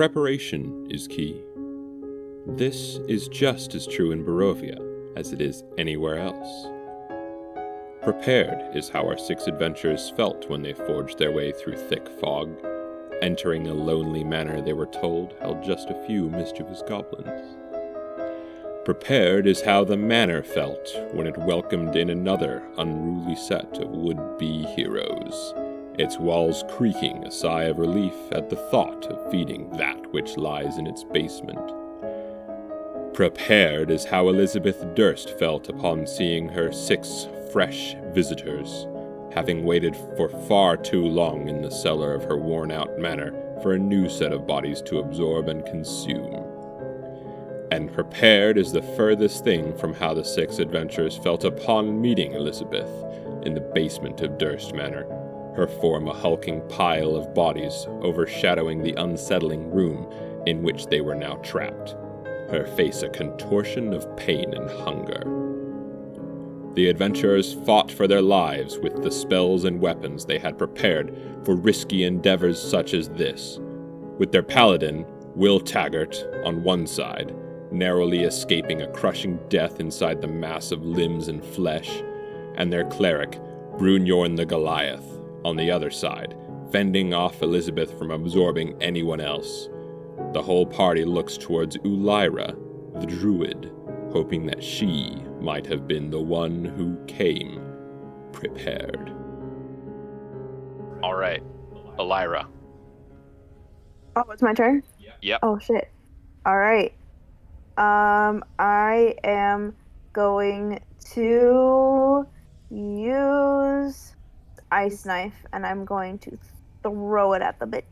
Preparation is key. This is just as true in Barovia as it is anywhere else. Prepared is how our 6 adventurers felt when they forged their way through thick fog, entering a lonely manor they were told held just a few mischievous goblins. Prepared is how the manor felt when it welcomed in another unruly set of would-be heroes, its walls creaking a sigh of relief at the thought of feeding that which lies in its basement. Prepared is how Elizabeth Durst felt upon seeing her 6 fresh visitors, having waited for far too long in the cellar of her worn-out manor for a new set of bodies to absorb and consume. And prepared is the furthest thing from how the 6 adventurers felt upon meeting Elizabeth in the basement of Durst Manor, her form a hulking pile of bodies overshadowing the unsettling room in which they were now trapped, her face a contortion of pain and hunger. The adventurers fought for their lives with the spells and weapons they had prepared for risky endeavors such as this, with their paladin, Will Taggart, on one side, narrowly escaping a crushing death inside the mass of limbs and flesh, and their cleric, Brunyorn the Goliath, on the other side, fending off Elizabeth from absorbing anyone else. The whole party looks towards Ulira, the druid, hoping that she might have been the one who came prepared. All right, Ulira. Oh, it's my turn? Yep. Oh, shit. All right. I am going to use ice knife, and I'm going to throw it at the bitch.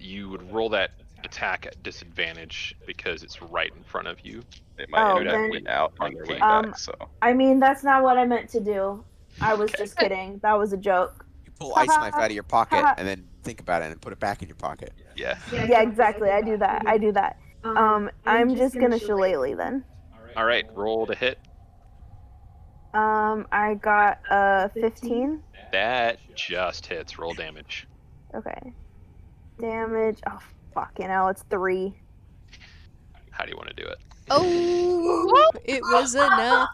You would roll that attack at disadvantage because it's right in front of you. It might then- end out on your way Um, back, so. I mean, that's not what I meant to do. I was just kidding. That was a joke. You pull ice knife out of your pocket and then think about it and put it back in your pocket. Yeah. Yeah, exactly. I do that. I'm just gonna shillelagh then. All right, roll to hit. I got a 15. That just hits. Roll damage. Okay. Damage. Oh, fucking hell. It's 3. How do you want to do it? Oh, it was enough.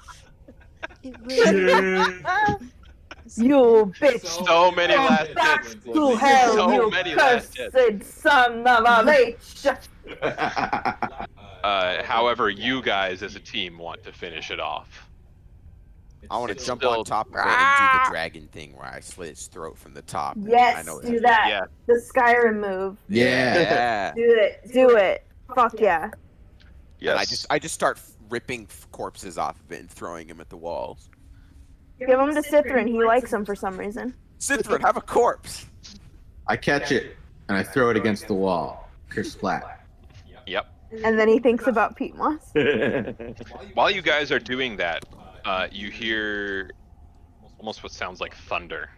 It was You bitch. So many last hits. To hell, So you many last hits. cursed son of a bitch. However, you guys as a team want to finish it off. I want to It's jump still- on top of it and do the dragon thing where I slit its throat from the top. Yes, I know do that. Yeah. The Skyrim move. Yeah. Do it. Fuck yeah. Yes. And I just start ripping corpses off of it and throwing them at the walls. Give him to Cithrin. He likes him for some reason. Cithrin, have a corpse. I catch it and I throw it against the wall. Kersplat. Yep. And then he thinks about Pete Moss. While you guys are doing that, you hear almost what sounds like thunder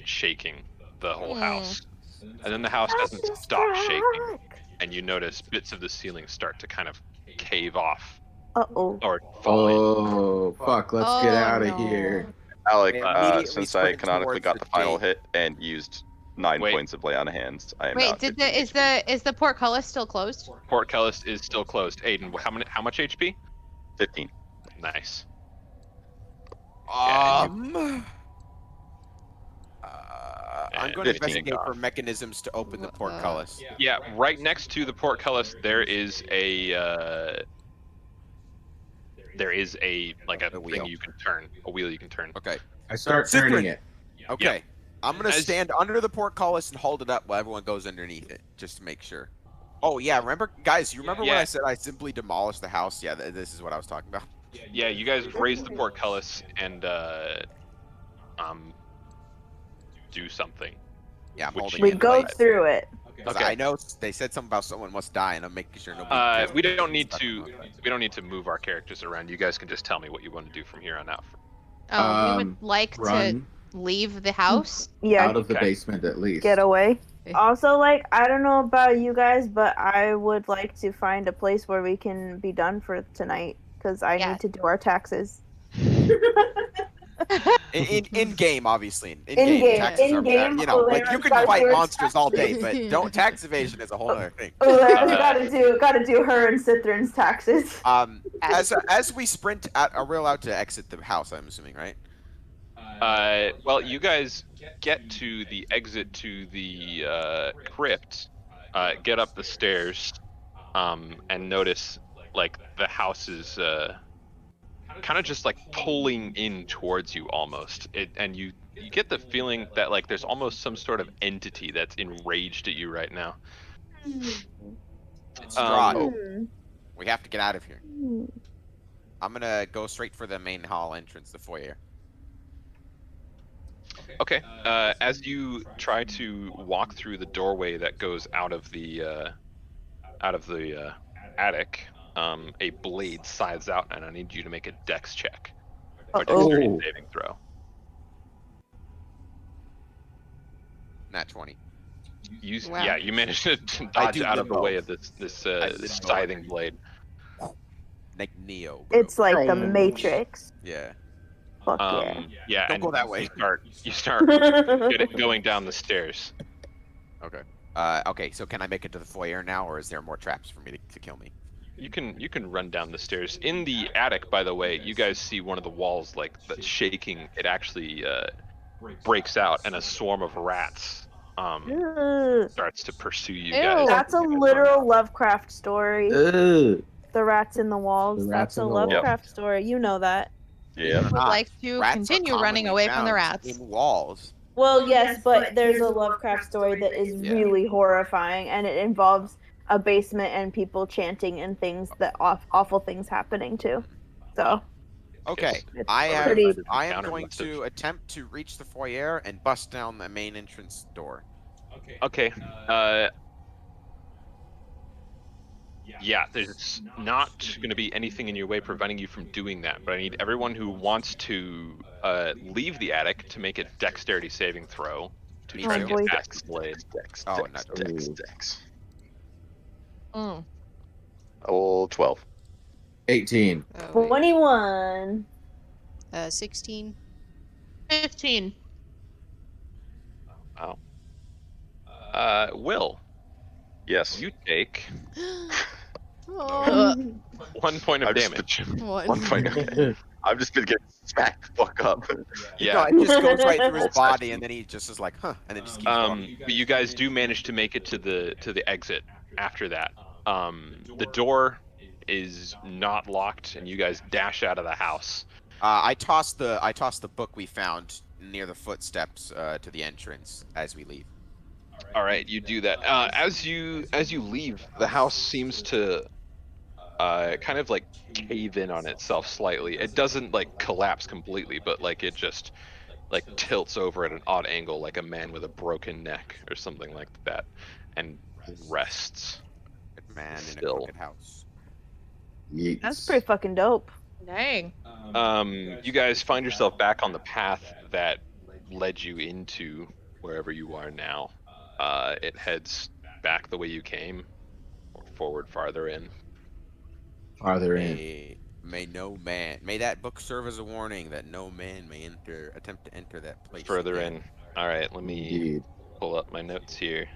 shaking the whole house. And then the house doesn't stop shaking. And you notice bits of the ceiling start to kind of cave off. Uh-oh. Or fall in. Oh, fuck. Let's get out of here. Alec, Immediately since sprint I canonically towards got the the final gate. hit and used 9 Wait. points of lay on hands, I am Wait, out. is the portcullis still closed? Portcullis is still closed. Aiden, how much HP? 15. Nice. I'm And going to 15 investigate gone. for mechanisms to open the portcullis. Yeah, right next to the portcullis there is a like a wheel. thing you can turn, a wheel you can turn. Okay. I start Cithrin. turning it. Okay. I'm going to As- stand under the portcullis and hold it up while everyone goes underneath it, just to make sure. Oh, yeah. Remember, guys, you remember when Yeah. I said I simply demolished the house? Yeah, this is what I was talking about. Yeah, you guys raise the portcullis and do something. Yeah, I'm Which holding We it. go like- through it. 'cause Okay. I know they said something about someone must die, and I'm making sure nobody. We don't need to move our characters around. You guys can just tell me what you want to do from here on out. Oh, we would like Run to leave the house. Yeah, out of the Okay. basement at least. get away. Okay. Also, like, I don't know about you guys, but I would like to find a place where we can be done for tonight, because I Yeah. need to do our taxes. In game, obviously. In In-game, game, taxes are in-game, bad. You know, like you Valera's can gotta fight do her monsters all day, taxes. but don't tax evasion is a whole other thing. Valera's gotta do her and Cithrin's taxes. As we sprint out, we're allowed to exit the house. I'm assuming, right? Well, you guys get to the exit to the crypt, get up the stairs, and notice like the house is kind of just like pulling in towards you almost. And you get the feeling that like there's almost some sort of entity that's enraged at you right now. It's Strahd. Hmm. We have to get out of here. I'm gonna go straight for the main hall entrance, the foyer. Okay. As you try to walk through the doorway that goes out of the attic, a blade slides out, and I need you to make a dex check or dexterity saving throw. Nat 20. Wow. Yeah, you managed to dodge out of the limbo. way of this scything blade. Like Neo. Bro. It's like the Matrix. Yeah. Fuck yeah. Yeah, Don't and go that way. You start going down the stairs. Okay. Okay. So can I make it to the foyer now, or is there more traps for me to kill me? You can run down the stairs. In the attic, by the way, you guys see one of the walls like that's shaking. It actually breaks out, and a swarm of rats starts to pursue you guys. That's a literal Lovecraft story. Ugh. The rats in the walls. The That's rats a in the walls. Lovecraft story. You know that. Yeah. Would like to Rats are continue running commonly away from the found rats. in walls. Well, yes, but there's a Lovecraft story that is Yeah. really horrifying, and it involves a basement and people chanting and things that awful things happening too. So Okay. It's I pretty- am going to attempt to reach the foyer and bust down the main entrance door. Okay. Yeah, there's not going to be anything in your way preventing you from doing that, but I need everyone who wants to leave the attic to make a dexterity saving throw to Me try too. to boy. get past the blade. Oh, not Dex. Mm. Oh, 12. 18. Oh, wait. 21. 16. 15. Will, Yes. you take Oh, 1 point of I've just damage. one. 1 point. Okay. I've just been getting smacked the fuck up. Yeah. No, it just goes right through his body, and then he just is like, huh, and then just keeps going. But you guys do manage to make it to the exit after that. The door is not locked, and you guys dash out of the house. I tossed the book we found near the footsteps to the entrance as we leave. All right, you do that. As you leave, the house seems to kind of like cave in on itself slightly. It doesn't like collapse completely, but like it just like tilts over at an odd angle, like a man with a broken neck or something like that, and rests. Good man in a Still. crooked house. Yeets. That's pretty fucking dope. Dang. You guys find yourself back on the path that led you into wherever you are now. It heads back the way you came, or forward farther in. Farther in. May that book serve as a warning that no man may attempt to enter that place. Further again. in. All right, let me Indeed. pull up my notes here.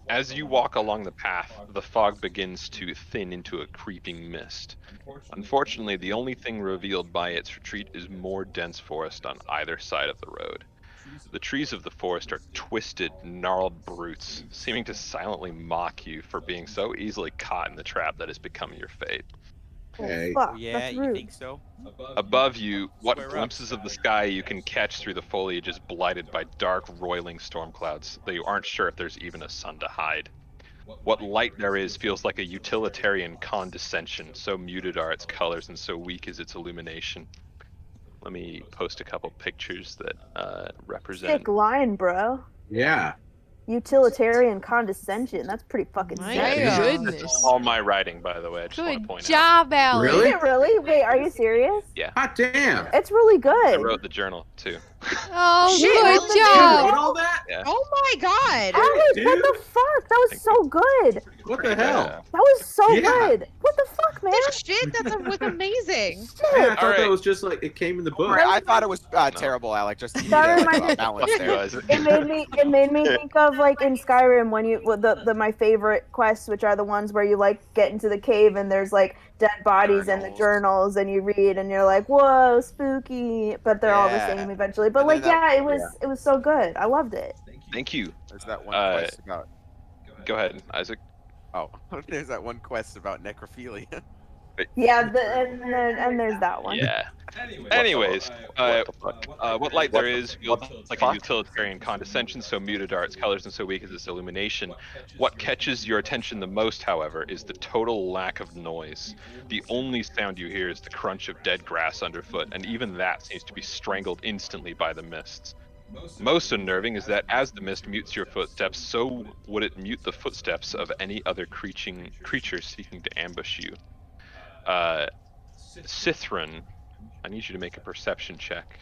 As you walk along the path, the fog begins to thin into a creeping mist. Unfortunately, the only thing revealed by its retreat is more dense forest on either side of the road. The trees of the forest are twisted, gnarled brutes, seeming to silently mock you for being so easily caught in the trap that has become your fate. Okay. Fuck, Oh, yeah, that's you rude. think so? Above you, what Square up. glimpses of the sky you can catch through the foliage is blighted by dark, roiling storm clouds, though you aren't sure if there's even a sun to hide. What light there is feels like a utilitarian condescension, so muted are its colors and so weak is its illumination. Let me post a couple pictures that represent. Sick line, bro. Yeah. Utilitarian condescension. That's pretty fucking My sick. Yeah. goodness. All my writing, by the way. I just want to Good point out. job, Alec. Really? Is it really? Wait, are you serious? Hot damn. It's really I good. wrote the journal too. Oh, Shit, good really? You job. wrote all that? Yeah. Oh my god! Alec, what dude. the fuck? That was so good. What the hell? That was so Yeah. good. What the fuck, man? Shit, was amazing. Man, I Shit. thought Alright. that was just like it came in the book. Sorry, I thought it was terrible, Alec. Just to That like, reminded- balance Fuck you, there. Isaac. It made me think of like in Skyrim when you my favorite quests, which are the ones where you like get into the cave and there's like dead bodies and the journals and you read and you're like, whoa, spooky, but they're all the Yeah. same eventually. But And like, then that- it was so good. I loved it. Thank you. There's that one Uh, quest about. Go ahead, Isaac. Oh, there's that one quest about necrophilia. Yeah, and there's that one. Yeah. Anyways, what light there is feels like a utilitarian condescension, so muted are its colors and so weak is its illumination. What catches your attention the most, however, is the total lack of noise. The only sound you hear is the crunch of dead grass underfoot, and even that seems to be strangled instantly by the mists. Most unnerving is that as the mist mutes your footsteps, so would it mute the footsteps of any other creature seeking to ambush you. Sithrin, I need you to make a perception check.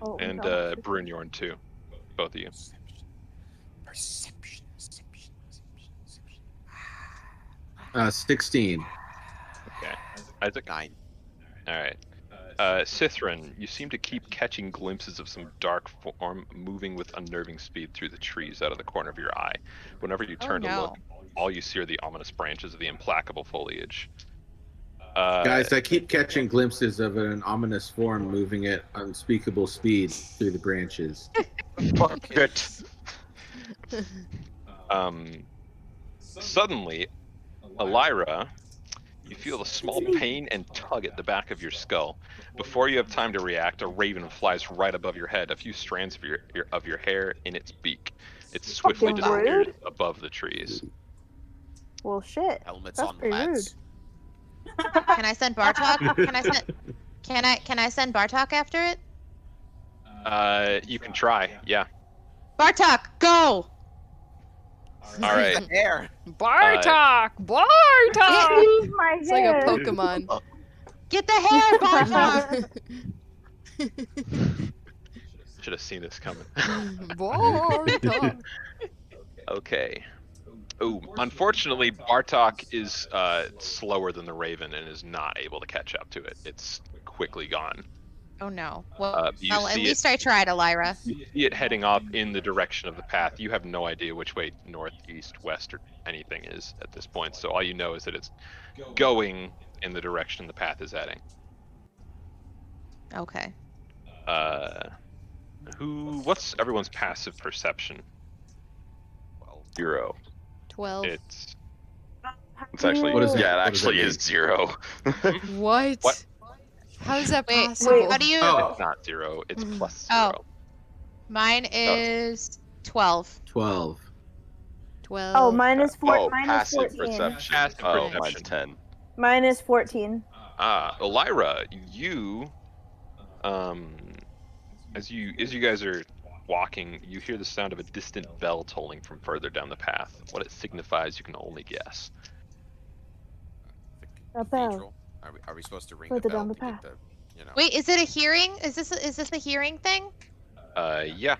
Oh, And no. Brunyorn too. Both of you. Perception. 16. Okay. Isaac? 9. Alright. Sithrin, you seem to keep catching glimpses of some dark form moving with unnerving speed through the trees out of the corner of your eye. Whenever you turn to look, all you see are the ominous branches of the implacable foliage. Guys, I keep catching glimpses of an ominous form moving at unspeakable speed through the branches. Fuck it. Suddenly, Elira, you feel a small pain and tug at the back of your skull. Before you have time to react, a raven flies right above your head, a few strands of your hair in its beak. It swiftly Fucking disappears rude. above the trees. Well, shit. Helmets That's on, pretty lads. Can I send Bartok? Can I send Bartok after it? You can try, yeah. Bartok, go! All right. Hair. Bartok! Bartok! Use my It's like a hair. Pokemon. Get the hair, Bartok! Should have seen this coming. Bartok! Okay. Oh, unfortunately, Bartok is slower than the Raven and is not able to catch up to it. It's quickly gone. Oh no. Well, You at see least I tried, Elira. You see it heading up in the direction of the path. You have no idea which way north, east, west, or anything is at this point. So all you know is that it's going in the direction the path is heading. Okay. What's everyone's passive perception? 0. 12. It's It's actually, What is that? yeah, it What does that actually mean? is 0. What? What? How is that Wait, possible? how do you? Oh, not 0. It's plus 0. Oh. Mine is 12. 12. 12. Oh, mine is Oh, mine is passive 14. perception. Passive Oh, perception. mine's 10. Mine is 14. Elira, you, as you guys are walking, you hear the sound of a distant bell tolling from further down the path. What it signifies, you can only guess. A bell. Cathedral. Are we supposed to ring Further the bell down the to get path. the, you know? Wait, is it a hearing? Is this a hearing thing? Yeah.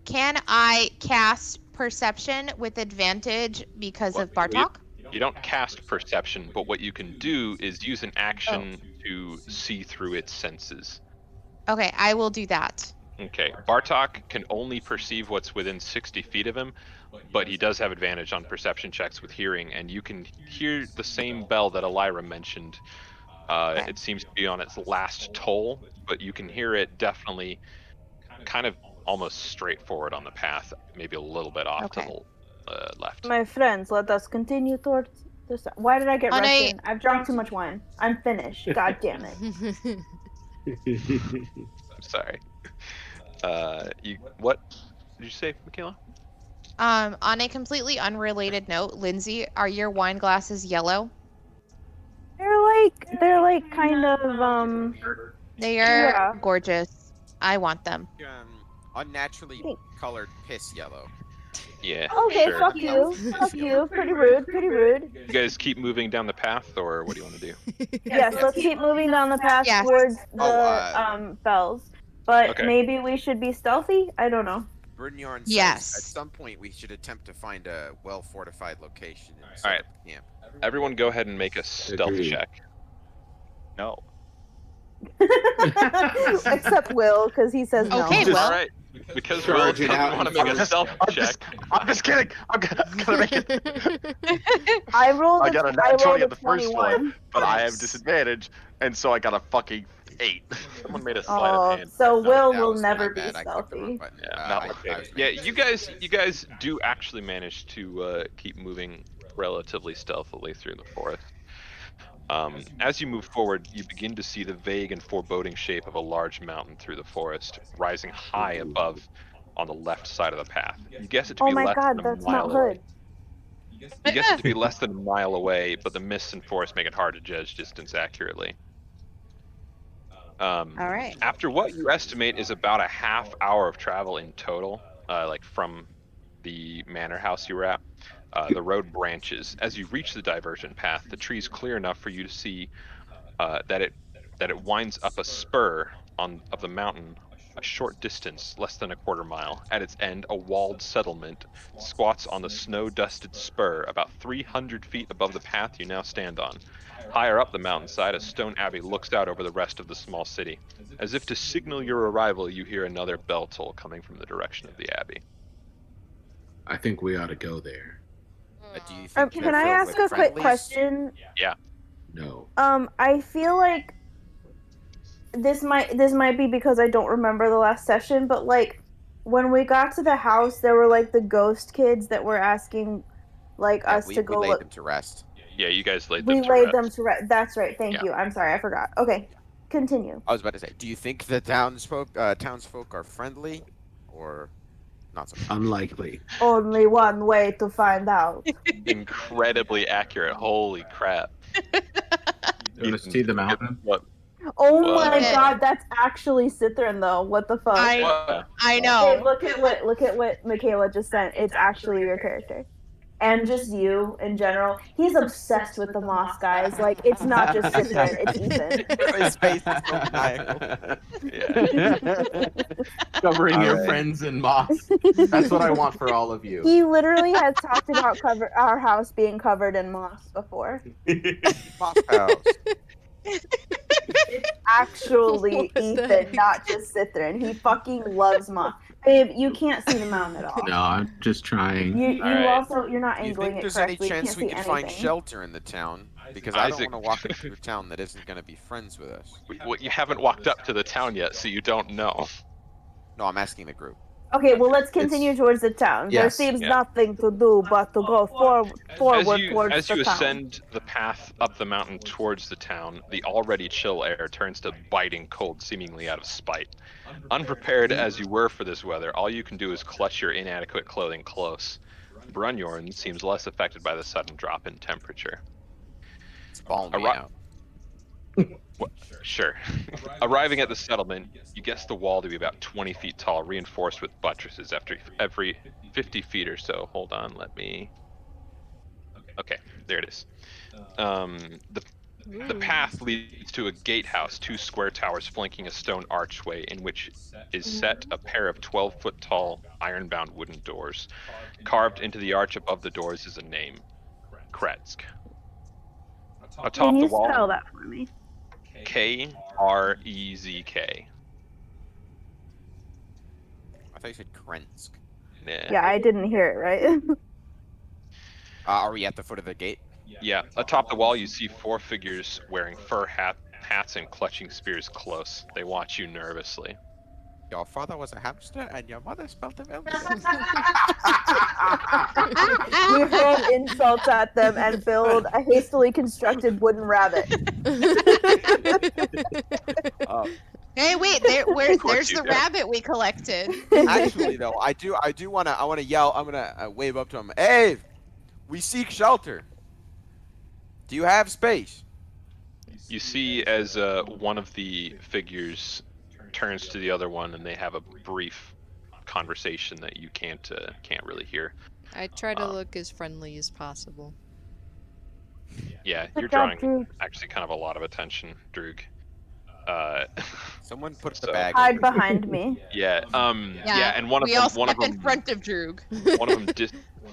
Can I cast perception with advantage because of Bartok? You don't cast perception, but what you can do is use an action to see through its senses. Okay, I will do that. Okay, Bartok can only perceive what's within 60 feet of him, but he does have advantage on perception checks with hearing, and you can hear the same bell that Elira mentioned. It seems to be on its last toll, but you can hear it definitely kind of almost straightforward on the path, maybe a little bit off to the left. My friends, let us continue towards the south. Why did I get On a- Russian? I've drunk too much wine. I'm finished. God damn it. I'm sorry. What did you say, Michaela? On a completely unrelated note, Lindsay, are your wine glasses yellow? They're like kind of They are Yeah. gorgeous. I want them. Unnaturally Thanks. colored piss yellow. Yeah. okay. Sure. Fuck you. Fuck you. Pretty rude. Pretty rude. You guys keep moving down the path, or what do you want to do? Yes. Let's keep moving down the path Yes. towards the Oh, bells. But Okay. maybe we should be stealthy. I don't know. Brunyorn says Yes. at some point we should attempt to find a well-fortified location and All set right. up camp. Everyone, go ahead and make a stealth Agreed. check. No. Except Will, because he says no. Okay, All Will. right. Because Will Charge it doesn't out want to in make a front. stealth check. I'm just kidding. I'm gonna make it. I rolled I a, got a I nat rolled 20 a on the first 21. one, but I have Nice. disadvantage, and so I got a fucking 8. Someone made a sleight of Oh, hand. so No, Will That will was my never be bad. I clicked the wrong stealthy. button. Yeah, I not was okay. making Yeah, you guys do actually manage to keep moving relatively stealthily through the forest. As you move forward, you begin to see the vague and foreboding shape of a large mountain through the forest, rising high above on the left side of the path. You guess it to Oh be my less god, than a that's mile Mount away. Hood. You guess it to be less than a mile away, but the mists and forest make it hard to judge distance accurately. All right. After what you estimate is about a half hour of travel in total, like from the manor house you were at, the road branches. As you reach the diversion path, the tree's clear enough for you to see that it winds up a spur of the mountain a short distance, less than a quarter mile. At its end, a walled settlement squats on the snow-dusted spur about 300 feet above the path you now stand on. Higher up the mountainside, a stone abbey looks out over the rest of the small city. As if to signal your arrival, you hear another bell toll coming from the direction of the abbey. I think we ought to go there. Do you think Can they're I filled ask with a quick friendlies? question? No. I feel like this might be because I don't remember the last session, but like when we got to the house, there were like the ghost kids that were asking like Yeah, us we to go laid look. them to rest. Yeah, you guys laid We them to laid rest. them to rest. That's right. Thank Yeah. you. I'm sorry, I forgot. Okay, continue. I was about to say, do you think the townsfolk are friendly, or not so much? Unlikely. Only one way to find out. Incredibly accurate. Holy crap. You want to see the mountain? What? Oh Well, my Yeah. god, that's actually Cithrin though. What the fuck? I What? Hey, know. look at what Michaela just sent. It's actually your character. And just you in general. He's obsessed with the moss, guys. Like, it's not just Cithrin, it's Ethan. His face is so maniacal. Yeah. Covering your Alright. friends in moss. That's what I want for all of you. He literally has talked about our house being covered in moss before. Moss house. It's actually What the Ethan, heck? not just Cithrin. He fucking loves moss. Babe, you can't see the mountain at all. No, I'm just trying. You're not Do you angling think it there's any correctly. You chance can't we see could find anything. shelter in the town? Because I don't Isaac. want to walk into a town that isn't going to be friends with us. Well, you haven't walked up to the town yet, so you don't know. No, I'm asking the group. Okay, well, let's continue towards the town. There Yes, seems yeah. nothing to do but to go forward towards As the you town. ascend the path up the mountain towards the town, the already chill air turns to biting cold, seemingly out of spite. Unprepared as you were for this weather, all you can do is clutch your inadequate clothing close. Brunyorn seems less affected by the sudden drop in temperature. It's balmy Arri- out. Sure. Arriving at the settlement, you guess the wall to be about 20 feet tall, reinforced with buttresses after every 50 feet or so. Hold on, let me... Okay, there it is. The path leads to a gatehouse, 2 square towers flanking a stone archway in which is set a pair of 12-foot tall, iron-bound wooden doors. Carved into the arch above the doors is a name, Krezk. Atop Can the you wall, spell that for me? Krezk. I thought you said Krezk. Yeah, I didn't hear it right. Are we at the foot of the gate? Yeah, atop the wall you see 4 figures wearing fur hats and clutching spears close. They watch you nervously. Your father was a hamster and your mother spelled him milk. We hurl insults at them and build a hastily constructed wooden rabbit. Hey, wait! There's you the do. rabbit we collected. Actually, though, I want to yell. I'm gonna wave up to him. Hey, we seek shelter. Do you have space? You see as one of the figures turns to the other one and they have a brief conversation that you can't really hear. I try to look as friendly as possible. Yeah, Good you're job, drawing Droog. actually kind of a lot of attention, Droog. Someone put the So- bag. Hide over behind me. Yeah. Yeah. And one of we them. all One of step in them. front of Droog.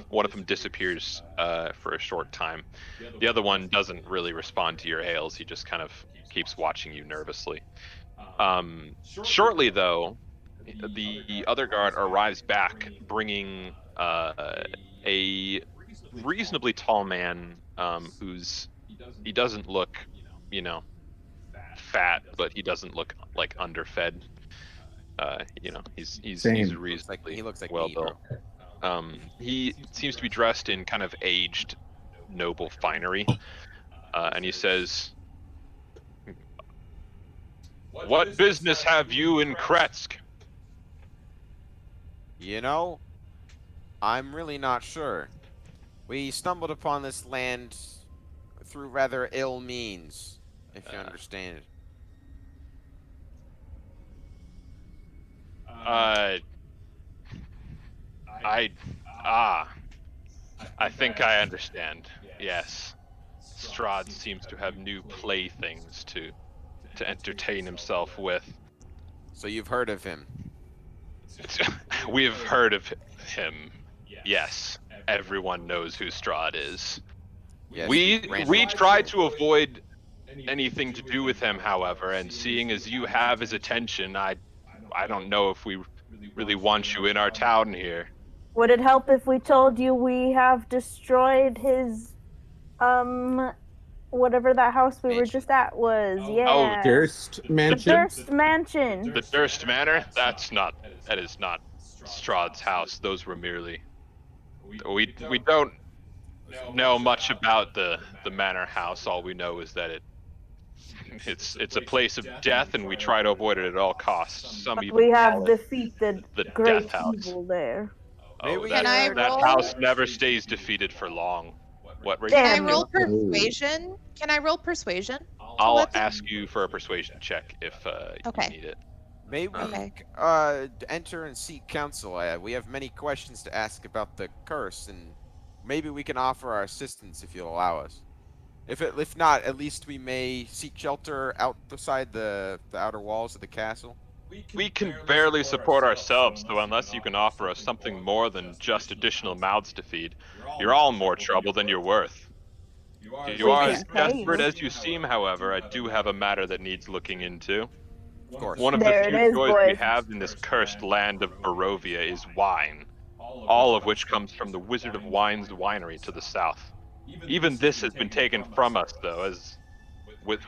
One of them disappears for a short time. The other one doesn't really respond to your hails. He just kind of kees watching you nervously. Shortly though, the other guard arrives back, bringing a reasonably tall man he doesn't look, fat, but he doesn't look like underfed. He's Same. reasonably He looks like well me, built. He seems to be dressed in kind of aged, noble finery, and he says, "What business have you in Krezk?" I'm really not sure. We stumbled upon this land through rather ill means, if you understand. I think I understand. Yes. Strahd seems to have new playthings to entertain himself with. So you've heard of him? We've heard of him. Yes. Everyone knows who Strahd is. Yes, We try to avoid anything to do with him, however, and seeing as you have his attention, I don't know if we really want you in our town here. Would it help if we told you we have destroyed his, whatever that house we were just at was? Yeah. Durst The Mansion? Durst Mansion. The Durst Manor? That is not Strahd's house. Those were merely. We don't know much about the manor house. All we know is that it's a place of death, and we try to avoid it at all costs. Some even We have call it defeated the great death house. evil there. Oh, Can I that roll? house never stays defeated for long. What race? Can I Damn roll you. persuasion? Can I roll persuasion? I'll let them- ask you for a persuasion check if Okay. you need it. May we Okay. enter and seek counsel? We have many questions to ask about the curse, and maybe we can offer our assistance if you'll allow us. If not, at least we may seek shelter outside the outer walls of the castle. We can barely support ourselves, so unless you can offer us something more than just additional mouths to feed, you're all in more trouble than you're worth. If you We are can as pay desperate you. as you seem, however, I do have a matter that needs looking into. Of course. One of There the it few is, joys we boys. have in this cursed land of Barovia is wine, all of which comes from the Wizard of Wine's winery to the south. Even this has been taken from us, though, as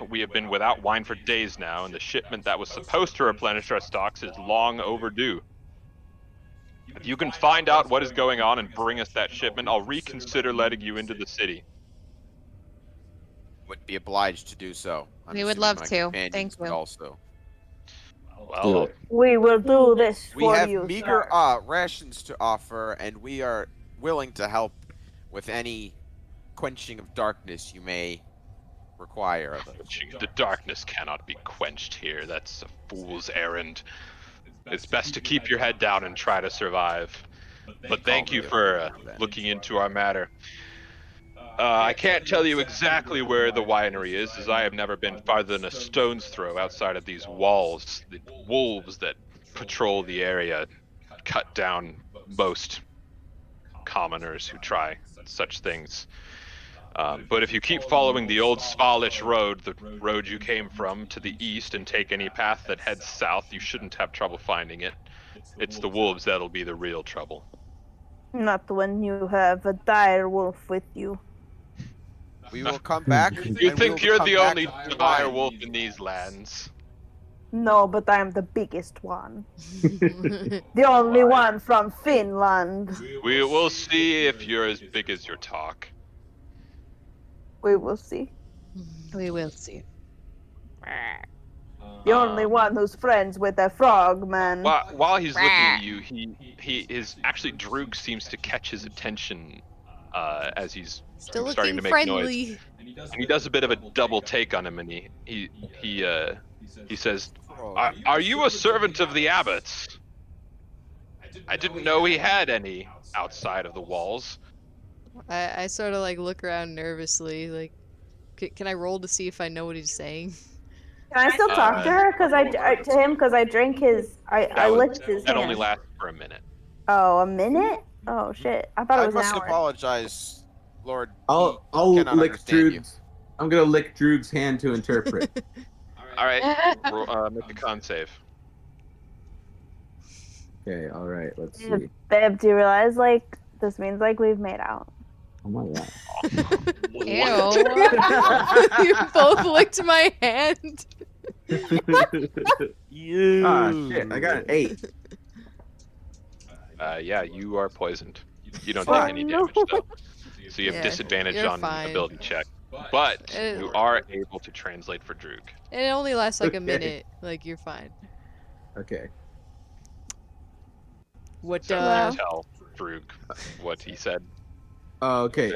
we have been without wine for days now, and the shipment that was supposed to replenish our stocks is long overdue. If you can find out what is going on and bring us that shipment, I'll reconsider letting you into the city. Would be obliged to do so. I'm We would assuming love my to. companions Thank would you. Also. Well, We will do this We for have you, meager sir. rations to offer, and we are willing to help with any quenching of darkness you may require of us. the darkness cannot be quenched here. That's a fool's errand. It's best to keep your head down and try to survive. But thank you for looking into our matter. I can't tell you exactly where the winery is, as I have never been farther than a stone's throw outside of these walls. The wolves that patrol the area cut down most commoners who try such things. But if you keep following the old Svalish road, the road you came from, to the east and take any path that heads south, you shouldn't have trouble finding it. It's the wolves that'll be the real trouble. Not when you have a dire wolf with you. We will come back. You and think we will you're come the back only with dire wine. wolf in these lands? No, but I'm the biggest one. The only one from Finland. We will see if you're as big as your talk. We will see. We will see. The only one who's friends with a frog man. While he's looking at you, he is actually Droog seems to catch his attention as he's Still starting looking to make friendly. noise, and he does a bit of a double take on him, and he says, "Are you a servant of the abbots? I didn't know he had any outside of the walls." I sort of like look around nervously, like, can I roll to see if I know what he's saying? Can I still talk to her? Because to him, because I drank his. I licked his That hand. only lasts for a minute. Oh, a minute? Oh shit! I thought it I was an must hour. apologize, Lord. I'll cannot lick understand you. Droog's. I'm gonna lick Droog's hand to interpret. All right, make a con save. Okay, all right. Let's see. Babe, do you realize like this means like we've made out? Oh my god. Ew. You both licked my hand. Ah, shit! I got an 8. Yeah, you are poisoned. You don't Oh, take any damage though, so you have Yeah, disadvantage you're on fine. ability check. But you are able to translate for Droog. And it only lasts like a Okay. minute. Like, you're fine. Okay. What, So you tell Droog what he said. Oh, okay.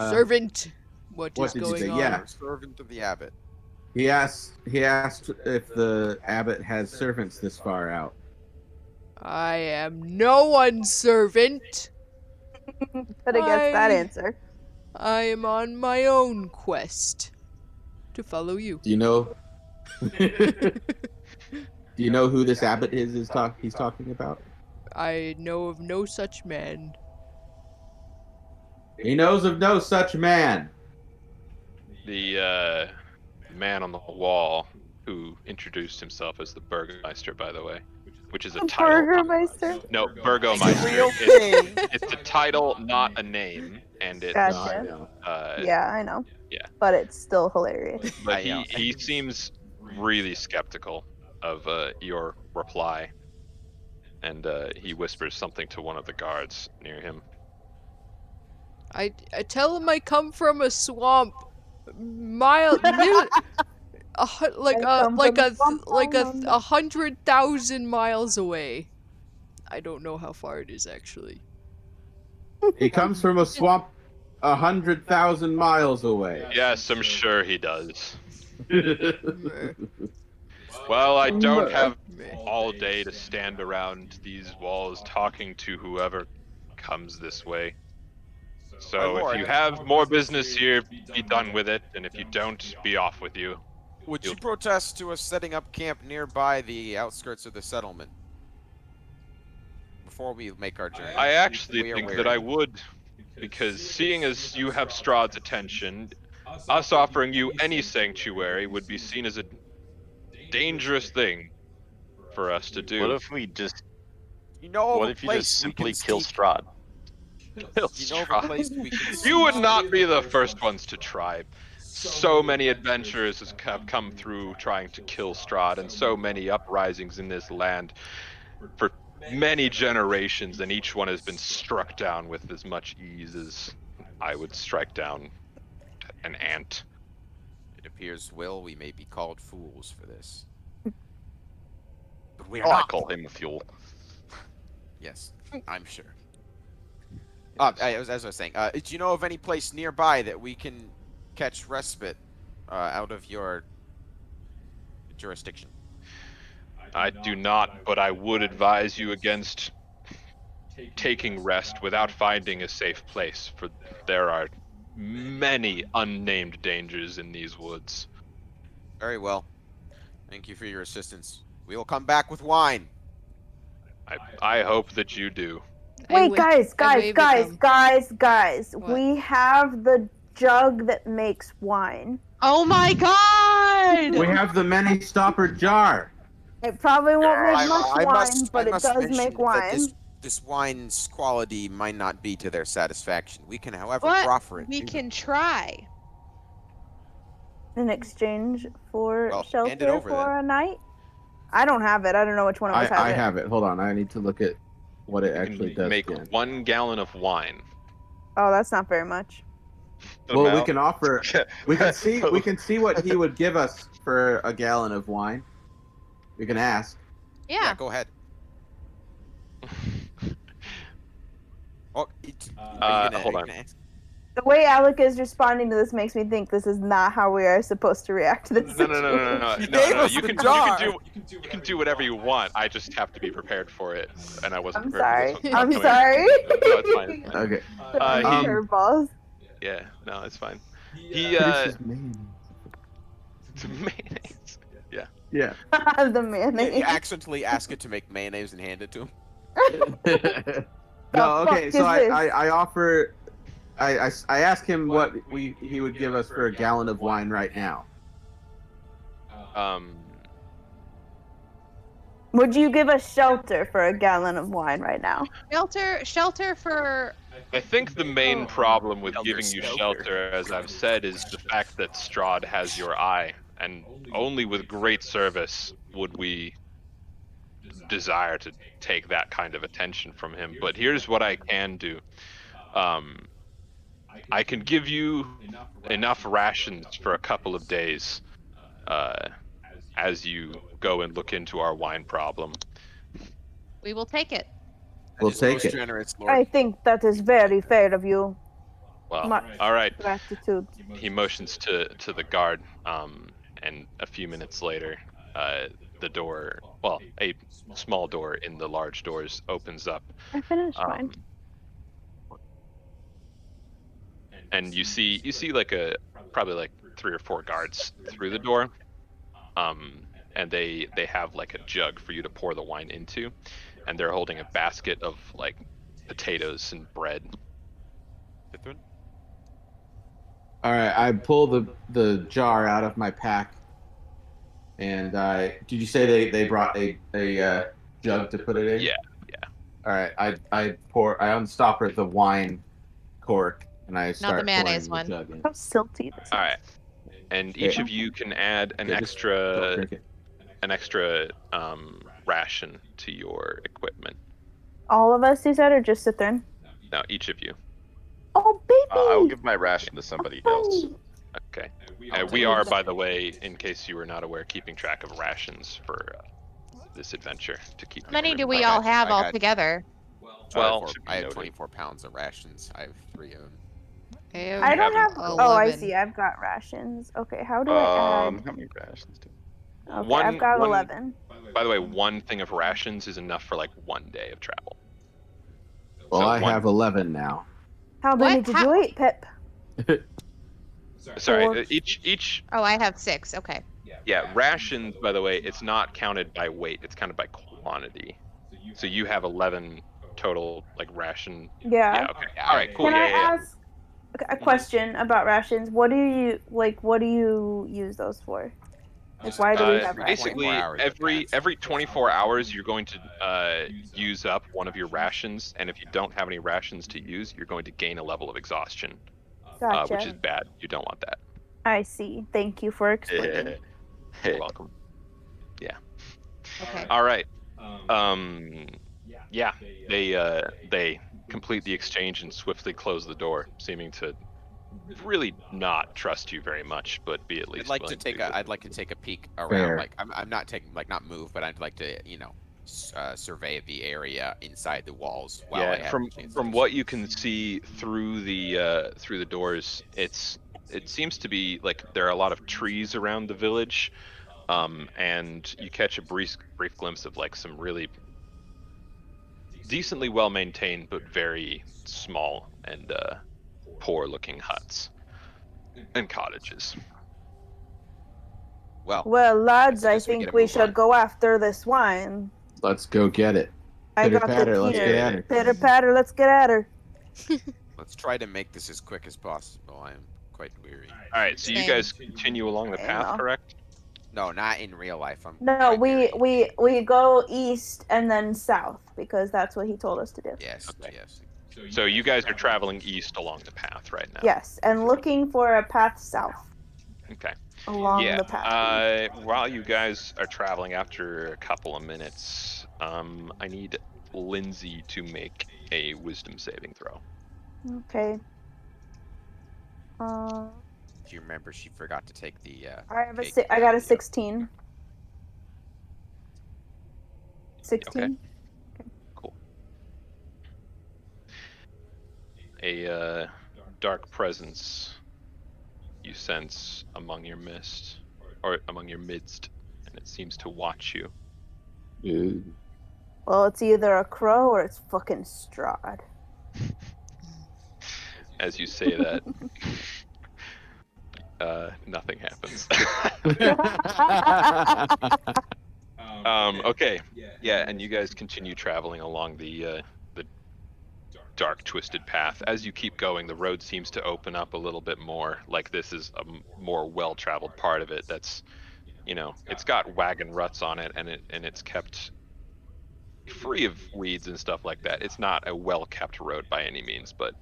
servant, what what is did you going say? on? Yeah. Servant of the abbot. He asked if the abbot has servants this far out. I am no one's servant. But it gets that answer. I am on my own quest to follow you. Do you know? Do you know who this abbot is? He's talking about. I know of no such man. He knows of no such man. The man on the wall who introduced himself as the Burgermeister, by the way, which is a title. Burgermeister? No, Burgomeister. Real thing. It's a title, not a name, and it's Gotcha. No, Yeah, I know. Yeah. But it's still hilarious. But he seems really skeptical of your reply, and he whispers something to one of the guards near him. I tell him I come from a swamp, like 100,000 miles away. I don't know how far it is actually. He comes from a swamp 100,000 miles away. Yes, I'm sure he does. Well, I don't have all day to stand around these walls talking to whoever comes this way. So if you have more business here, be done with it, and if you don't, be off with you. Would you protest to us setting up camp nearby the outskirts of the settlement before we make our journey? I actually think that I would, because seeing as you have Strahd's attention, us offering you any sanctuary would be seen as a dangerous thing for us to do. What if we just? You know, what if you just simply kill Strahd? You would not be the first ones to try. So many adventurers have come through trying to kill Strahd, and so many uprisings in this land for many generations, and each one has been struck down with as much ease as I would strike down an ant. It appears, Will, we may be called fools for this. But we are I not. call him a fuel. Yes, I'm sure. As I was saying, do you know of any place nearby that we can catch respite out of your jurisdiction? I do not, but I would advise you against taking rest without finding a safe place, for there are many unnamed dangers in these woods. Very well. Thank you for your assistance. We will come back with wine. I hope that you do. Wait, guys. What? We have the jug that makes wine. Oh my god! We have the many stopper jar. It probably won't make much I wine, must but it does mention make that wine. This wine's quality might not be to their satisfaction. We can, however, But proffer it. we to can try. In exchange for Well, hand it shelter over, for a night? I don't have it. I don't know which one of us has I it. have it. Hold on. I need to look at what it actually You does. can make again. 1 gallon of wine. Oh, that's not very much. Well, we can offer. We can see. We can see what he would give us for a gallon of wine. We can ask. Yeah. Go ahead. Oh, hold on. The way Alec is responding to this makes me think this is not how we are supposed to react to this No. situation. You can do whatever you want. I just have to be prepared for it, and I wasn't I'm prepared sorry. for this one. I'm No, sorry. it's fine. Okay. Curveballs. Yeah, no, it's fine. This is mayonnaise. It's mayonnaise. Yeah. Yeah. The You mayonnaise. accidentally ask it to make mayonnaise and hand it to him. No, okay. fuck So is this? I offer. I ask him what he would give us for a gallon of wine right now. Would you give us shelter for a gallon of wine right now? Shelter for. I think the main problem with Elder giving you Stoker. shelter, as I've said, is the fact that Strahd has your eye, and only with great service would we desire to take that kind of attention from him. But here's what I can do. I can give you enough rations for a couple of days as you go and look into our wine problem. We will take it. We'll That is take most it. generous, Lord. I think that is very fair of you. Well, Much all right. gratitude. He motions to the guard, and a few minutes later, the door, well, a small door in the large doors opens up. I finished mine. And you see like probably like 3 or 4 guards through the door. And they have like a jug for you to pour the wine into, and they're holding a basket of like potatoes and bread. All right, I pull the jar out of my pack, and did you say they brought a jug to put it in? Yeah. All right, I unstopper the wine cork, and I start the mayonnaise pouring the one. jug in. How silty this All is. right. And each of you can add an Okay, just don't extra drink it. ration to your equipment. All of us, you said, or just Cithrin? Now, each of you. Oh, baby! I will give my ration to somebody else. Okay. We are, by the way, in case you were not aware, keeping track of rations for this adventure to keep. How many do we I all got- have I got- altogether? Well, I have 24 pounds of rations. I have 3 of them. I don't have. 11. Oh, I see. I've got rations. Okay, how do I add? How many rations do? Okay, I've got 11. By the way, 1 thing of rations is enough for like 1 day of travel. Well, So I have 11 now. How many What? did you eat, Pip? Sorry, Four. each. Oh, I have 6. Okay. Yeah, rations. By the way, it's not counted by weight; it's counted by quantity. So you have 11 total, like ration. Yeah. Yeah. Okay. All right. Cool. Can I Yeah. ask a question about rations? What do you use those for? Like, why do we have rations? Basically, 24 hours every 24 hours, you're going to use up one of your rations, and if you don't have any rations to use, you're going to gain a level of exhaustion, Gotcha. which is bad. You don't want that. I see. Thank you for explaining. You're welcome. Yeah. Okay. All right. Yeah. They complete the exchange and swiftly close the door, seeming to really not trust you very much, but be at least. I'd like to take a peek around. Fair. Like I'm not taking not move, but I'd like to survey the area inside the walls. While I have from a chance from to what you can see through the doors, it seems to be like there are a lot of trees around the village, and you catch a brief glimpse of like some really decently well maintained but very small and poor looking huts and cottages. Well, lads, I guess we think get a we move should on. go after this wine. Let's go get it. I Pitter got the patter, let's Peter. get at her. Pitter patter, let's get at her. let's try to make this as quick as possible. I am quite weary. All right, so you Same. guys continue along the path, Yeah. correct? No, not in real life. I'm No, quite weary. we go east and then south because that's what he told us to do. Yes, Okay. yes. So you guys are traveling east along the path right now. Yes, and looking for a path south Okay. along Yeah. the path. While you guys are traveling, after a couple of minutes, I need Lindsay to make a wisdom saving throw. Okay. Do you remember she forgot to take the? I have cake I got a earlier? 16. 16. Cool. A dark presence you sense among your midst, and it seems to watch you. Ooh. Well, it's either a crow or it's fucking Strahd. As you say that, Nothing happens. Okay. Yeah, and you guys continue traveling along the dark, twisted path. As you keep going, the road seems to open up a little bit more. Like this is a more well-traveled part of it. That's, it's got wagon ruts on it, and it's kept free of weeds and stuff like that. It's not a well-kept road by any means, but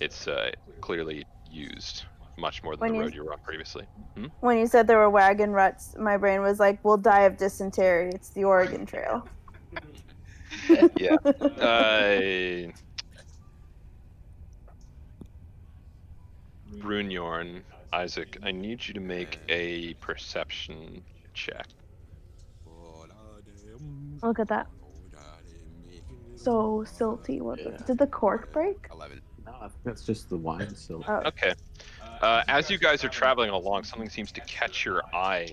it's clearly used much more than When the you- road you were on previously. When you said there were wagon ruts, my brain was like, "We'll die of dysentery. It's the Oregon Trail." Yeah. Brunyorn, Isaac, I need you to make a perception check. Look at that. So silty. Did the cork break? 11. No, I think that's just the wine silk. Oh. Okay. As you guys are traveling along, something seems to catch your eye,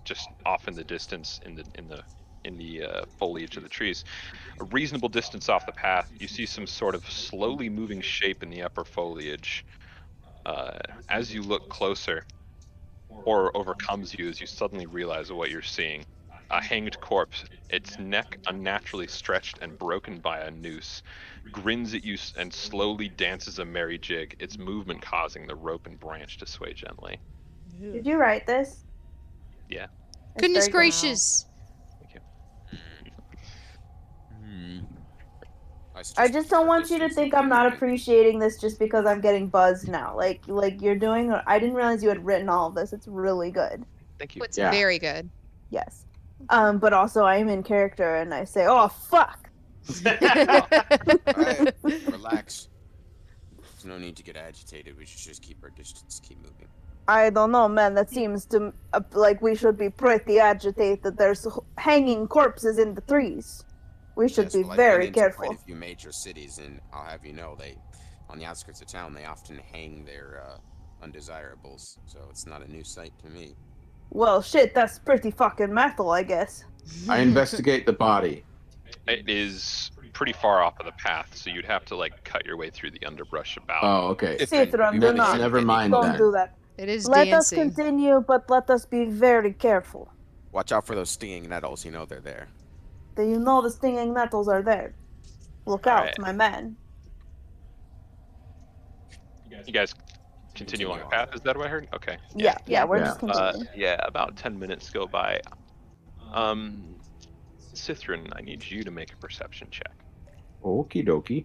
just off in the distance, in the foliage of the trees. A reasonable distance off the path, you see some sort of slowly moving shape in the upper foliage. As you look closer, horror overcomes you as you suddenly realize what you're seeing. A hanged corpse, its neck unnaturally stretched and broken by a noose, grins at you and slowly dances a merry jig, its movement causing the rope and branch to sway gently. Did you write this? Yeah. It's Goodness very good. gracious. Thank you. I just don't want you to think I'm not appreciating this just because I'm getting buzzed now. Like you're doing. I didn't realize you had written all of this. It's really good. Thank you. It's very good. Yes. But also I am in character and I say, "Oh fuck." Alright, relax. There's no need to get agitated. We should just keep our distance, keep moving. I don't know, man. That seems to like we should be pretty agitated. There's hanging corpses in the trees. We should Yes, be well, I've very been into careful. quite a few major cities, and I'll have you know, on the outskirts of town, they often hang their undesirables. So it's not a new sight to me. Well, shit, that's pretty fucking metal, I guess. I investigate the body. It is pretty far off of the path, so you'd have to like cut your way through the underbrush about. Oh, okay. Citron, do not. Never mind Don't then. do that. It is Let us dancing. continue, but let us be very careful. Watch out for those stinging nettles. You know they're there. Do you know the stinging nettles are there? Look out, Alright. my man. You guys continue along the path, is that what I heard? Okay. Yeah, we're just continuing. Yeah, about 10 minutes go by. Cithrin, I need you to make a perception check. Okie dokie.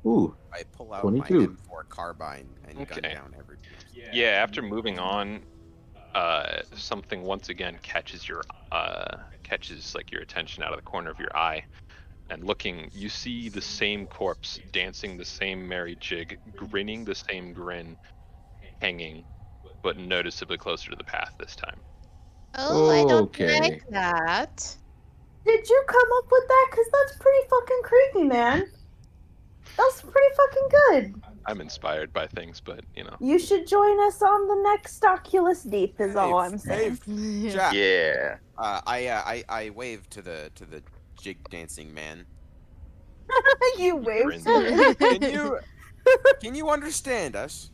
Ooh. I pull out 22. my M4 carbine and gun Okay. down every. Yeah, after moving on, something once again catches your attention out of the corner of your eye, and looking, you see the same corpse dancing the same merry jig, grinning the same grin, hanging, but noticeably closer to the path this time. Oh, I don't Okay. like that. Did you come up with that? Because that's pretty fucking creepy, man. That's pretty fucking good. I'm inspired by things, but You should join us on the next Oculus Deep, is all I'm saying. Jack. Yeah. I wave to the jig dancing man. You waved. Can you understand us?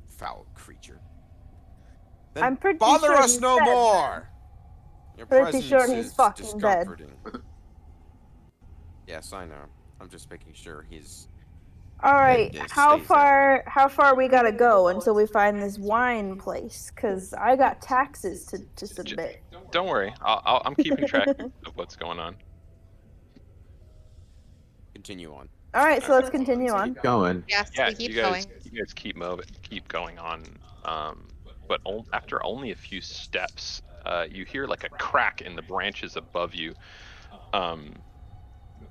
Foul creature. Then I'm pretty bother sure us he's no dead. more. Your Pretty presence sure he's is fucking dead. discomforting. Yes, I know. I'm just making sure he's. All right, That how stays far we gotta go until we find this wine place? Cause I got taxes to submit. don't worry. I'm keeping track of what's going on. Continue on. All right, so let's continue on. Going. Yes, Yeah, we keep you guys, going. you guys keep going on. But after only a few steps, you hear like a crack in the branches above you.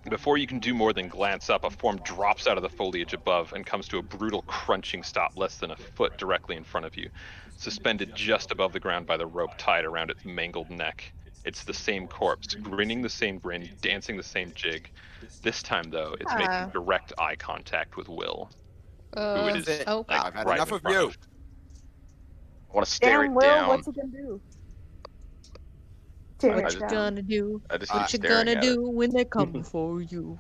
Before you can do more than glance up, a form drops out of the foliage above and comes to a brutal crunching stop less than a foot directly in front of you, suspended just above the ground by the rope tied around its mangled neck. It's the same corpse, grinning the same grin, dancing the same jig. This time, though, it's making direct eye contact with Will, who it is oh, like, I've had right enough in of front you. of. I want to stare Damn, it Will, down. what's he gonna do? Tear What it you down. gonna do? I just What keep you staring gonna at it. do when they come for you?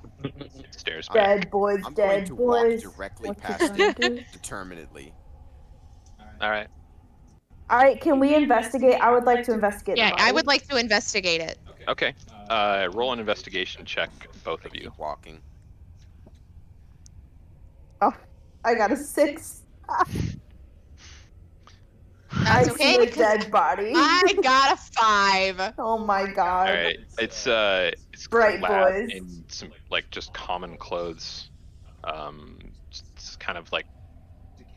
Stares back. Dead boys, I'm going dead to boys. walk directly What you past gonna it do? determinedly. All right. All right, can we investigate? I would like to investigate. Yeah, the I body. would like to investigate it. Okay. Roll an investigation check, both of you. Keep walking. Oh, I got a 6. That's I okay, see a because dead body. I got a 5. Oh my god. All right. It's Bright clad boys. in some like just common clothes. It's kind of like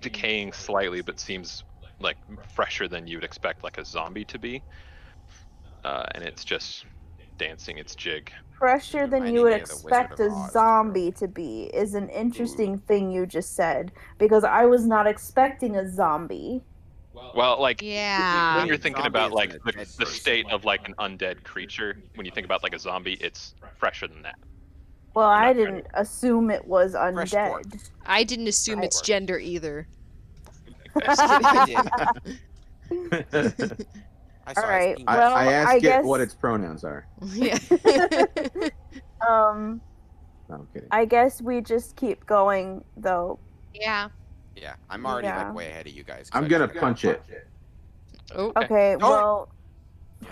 decaying slightly, but seems like fresher than you would expect like a zombie to be. And it's just dancing its jig. Fresher than Reminding you would me of the Wizard expect of a Oz. zombie to be is an interesting thing you just said, because I was not expecting a zombie. Well, like Yeah. when you're thinking Zombie about isn't like a dead the person. state of like an undead creature, when you think about like a zombie, it's fresher than that. Well, I'm I not didn't assume it was Fresh pork. undead. I didn't assume Right. its gender either. I did. I saw All his right. penis. Well, I ask I it guess what its pronouns are. Yeah. um No, I'm kidding. I guess we just keep going though. Yeah. Yeah, I'm already Yeah. like way ahead of you guys. 'cause I'm I gonna just- punch it. Oh. Okay, Don't- well,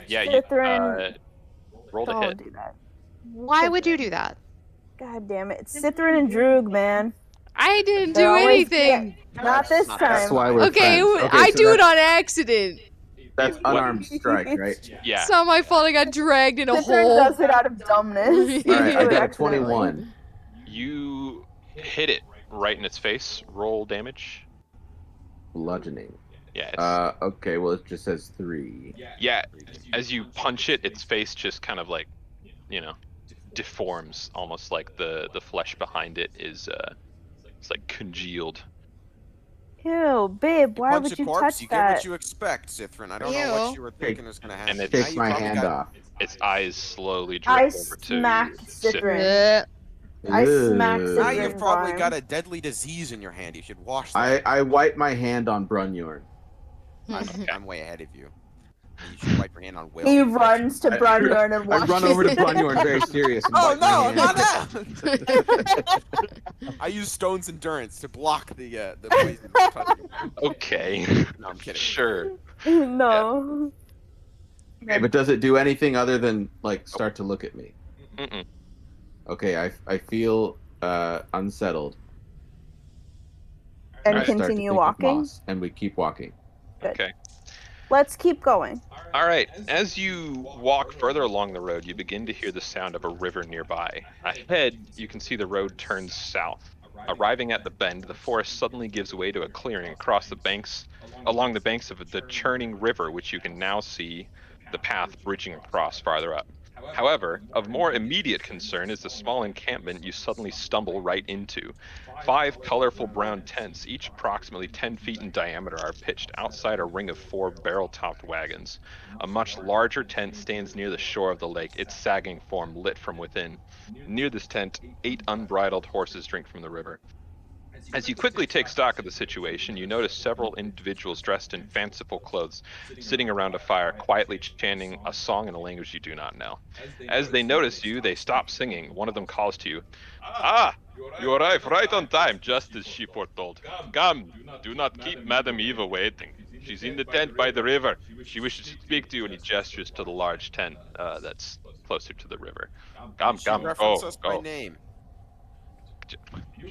Yeah, you Cithrin, roll to don't hit. do that. Why would you do that? God damn it. Cithrin and Droog, man. I didn't They're do always anything. Not this Not time. That's why we're Okay, friends. Okay, I so do it that's- on accident. That's unarmed strike, right? Yeah. It's not my fault I got dragged in a Cithrin hole. does it out of dumbness. All All right, You I do it got a accidentally. 21. You hit it right in its face. Roll damage. Bludgeoning. Yeah. It's, Okay, well, it just says 3. yeah. As you punch it, its face just kind of like, you know, deforms, almost like the flesh behind it is it's like congealed. Ew, babe, You why punch would a you corpse, touch you get what that? you expect, Cithrin. I don't know what Ew. you were thinking was gonna happen. And it's- Now Take you my probably hand got- off. Its eyes slowly I drift over to smacked Cithrin. Cithrin. I smacked Ugh. Now Cithrin. you've probably Fine. got a deadly disease in your hand. You should wash that. I wipe my hand on Brunyorn. I'm way ahead of you. And you should wipe your hand on Will. He runs to I- Brunyorn and I washes run over to it. Brunyorn very serious. And Oh wipe my no, hand. not that! I use Stone's Endurance to block the poison. from touching you. Okay. No, I'm kidding. Sure. No. Okay, but does it do anything other than like start to look at me? Mm-mm. Okay, I feel unsettled. And I start to continue think of walking. Moss, and we keep walking. Good. Okay. Let's keep going. All right. As you walk further along the road, you begin to hear the sound of a river nearby. Ahead, you can see the road turns south. Arriving at the bend, the forest suddenly gives way to a clearing along the banks of the churning river, which you can now see the path bridging across farther up. However, of more immediate concern is the small encampment you suddenly stumble right into. 5 colorful brown tents, each approximately 10 feet in diameter, are pitched outside a ring of 4 barrel-topped wagons. A much larger tent stands near the shore of the lake, its sagging form lit from within. Near this tent, 8 unbridled horses drink from the river. As you quickly take stock of the situation, you notice several individuals dressed in fanciful clothes sitting around a fire, quietly chanting a song in a language you do not know. As they notice you, they stop singing. One of them calls to you. Ah, you arrive right on time, just as she foretold. Come, do not keep Madame Eva waiting. She's in the tent by the river. She wishes to speak to you, and he gestures to the large tent that's closer to the river. Come, She come, referenced go, us by go. name.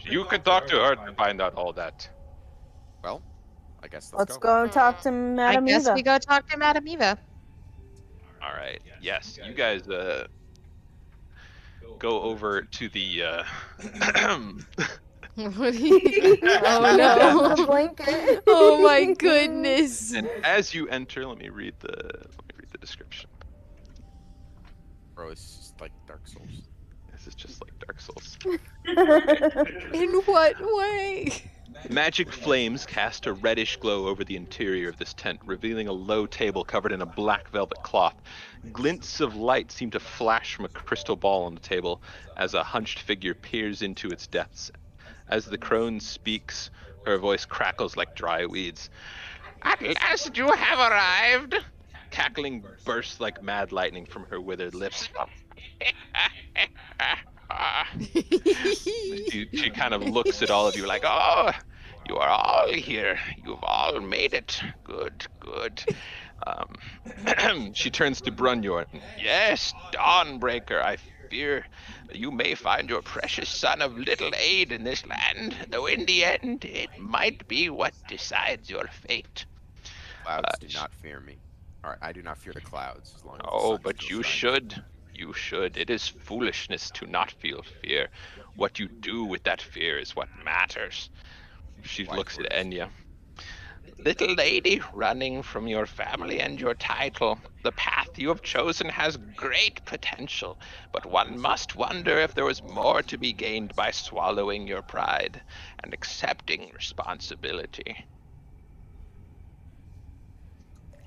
You can talk to her to find out all that. Well, I guess Let's go talk to I Madame guess Eva. we go talk to Madame Eva. All right. Yes, you guys go over to the What do you... Oh no. The blanket. Oh my goodness. and as you enter, let me read the description. Bro, it's just like Dark Souls. This is just like Dark Souls. In what way? Magic flames cast a reddish glow over the interior of this tent, revealing a low table covered in a black velvet cloth. Glints of light seem to flash from a crystal ball on the table as a hunched figure peers into its depths. As the crone speaks, her voice crackles like dry weeds. At last you have arrived. Cackling bursts like mad lightning from her withered lips. She kind of looks at all of you like, oh, you are all here. You've all made it. Good, good. She turns to Brunyorn. Yes, Dawnbreaker, I fear that you may find your precious son of little aid in this land, though in the end it might be what decides your fate. Clouds do not fear me. Or I do not fear the clouds as long as the Oh, sun but still you shines. should. You should. It is foolishness to not feel fear. What you do with that fear is what matters. She Wise looks at words. Enya. Little lady, running from your family and your title, the path you have chosen has great potential, but one must wonder if there was more to be gained by swallowing your pride and accepting responsibility.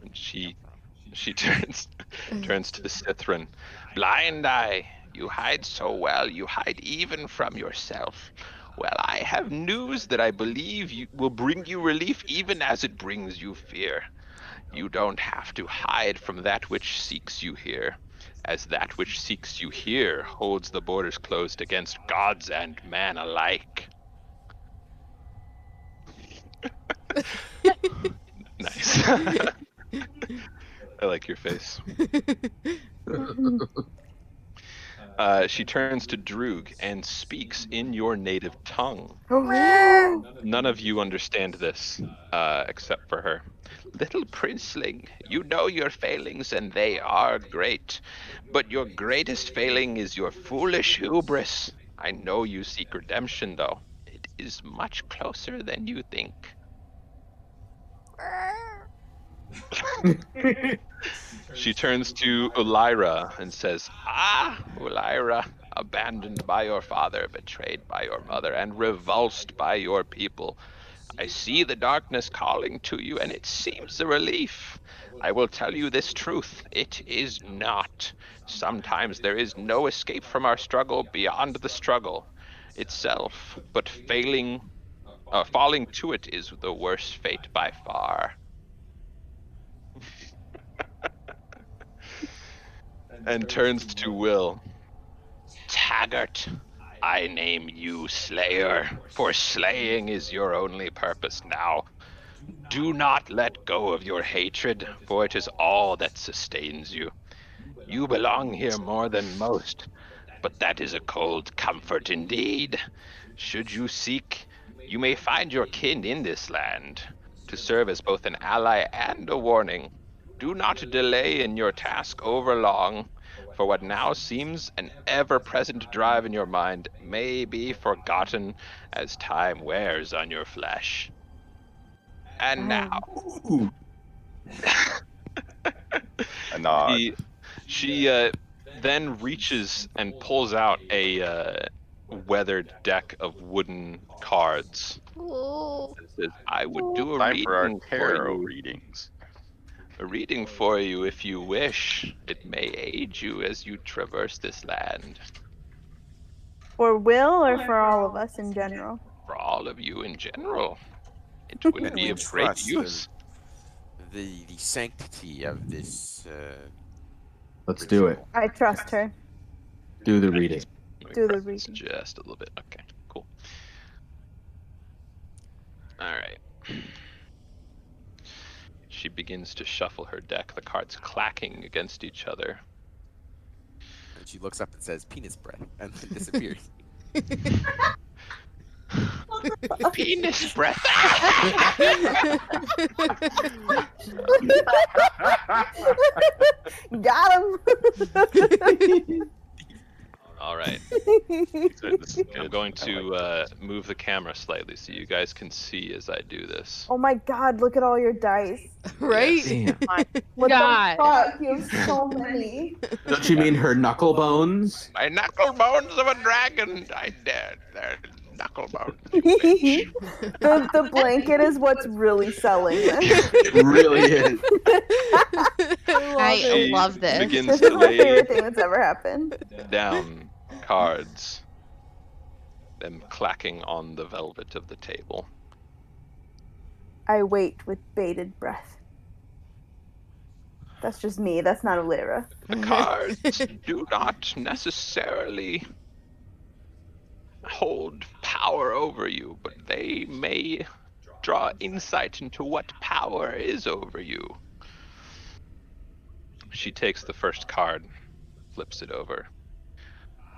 And she turns to Sithrin. Blind Eye, you hide so well, you hide even from yourself. Well, I have news that I believe will bring you relief even as it brings you fear. You don't have to hide from that which seeks you here, as that which seeks you here holds the borders closed against gods and man alike. Nice. I like your face. She turns to Droog and speaks in your native tongue. None of you understand this, except for her. Little princeling, you know your failings and they are great. But your greatest failing is your foolish hubris. I know you seek redemption, though. It is much closer than you think. She turns to Ulira and says, Ah, Ulira, abandoned by your father, betrayed by your mother, and revulsed by your people. I see the darkness calling to you, and it seems a relief. I will tell you this truth. It is not. Sometimes there is no escape from our struggle beyond the struggle itself, but falling to it is the worst fate by far. And turns to Will. Taggart, I name you Slayer, for slaying is your only purpose now. Do not let go of your hatred, for it is all that sustains you. You belong here more than most, but that is a cold comfort indeed. Should you seek, you may find your kin in this land, to serve as both an ally and a warning. Do not delay in your task overlong, for what now seems an ever-present drive in your mind may be forgotten as time wears on your flesh. And now, A nod. she then reaches and pulls out a weathered deck of wooden cards. Oh. And says, I would do a Time for our reading for tarot you. readings. A reading for you if you wish. It may aid you as you traverse this land. For Will or for all of us in general? For all of you in general, it would Can be we of great trust use. the sanctity of this Let's do it. ritual? I trust her. Do the reading. Let me Do the press this reading. just a little bit. Okay, cool. All right. She begins to shuffle her deck, the cards clacking against each other. And she looks up and says, "Penis breath," and then disappears. Penis breath. Got him. All right. I'm going to move the camera slightly so you guys can see as I do this. Oh my god, look at all your dice. Right? Damn. What God. the fuck? You have so many. Don't you mean her knuckle bones? My knuckle bones of a dragon. I did. They're knuckle bones. You bitch. The blanket is what's really selling this. It really is. I love this. Begins This to is my lay favorite thing that's ever happened. down cards, them clacking on the velvet of the table. I wait with bated breath. That's just me. That's not a Lyra. The cards do not necessarily hold power over you, but they may draw insight into what power is over you. She takes the first card, flips it over.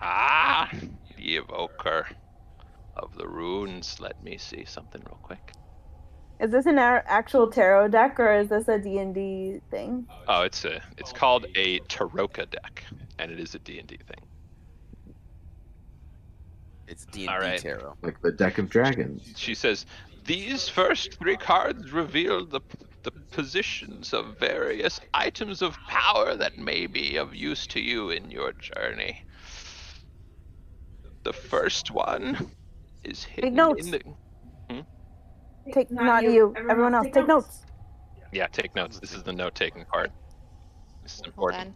Ah, the evoker of the runes. Let me see something real quick. Is this an actual tarot deck or is this a D&D thing? Oh, it's called a Tarokka deck, and it is a D&D thing. It's D&D All right. tarot. Like the deck of dragons. She says, these first 3 cards reveal the positions of various items of power that may be of use to you in your journey. The first one is hidden in the... Take, not you. Everyone else, take notes. Yeah, take notes. This is the note-taking part. This is important.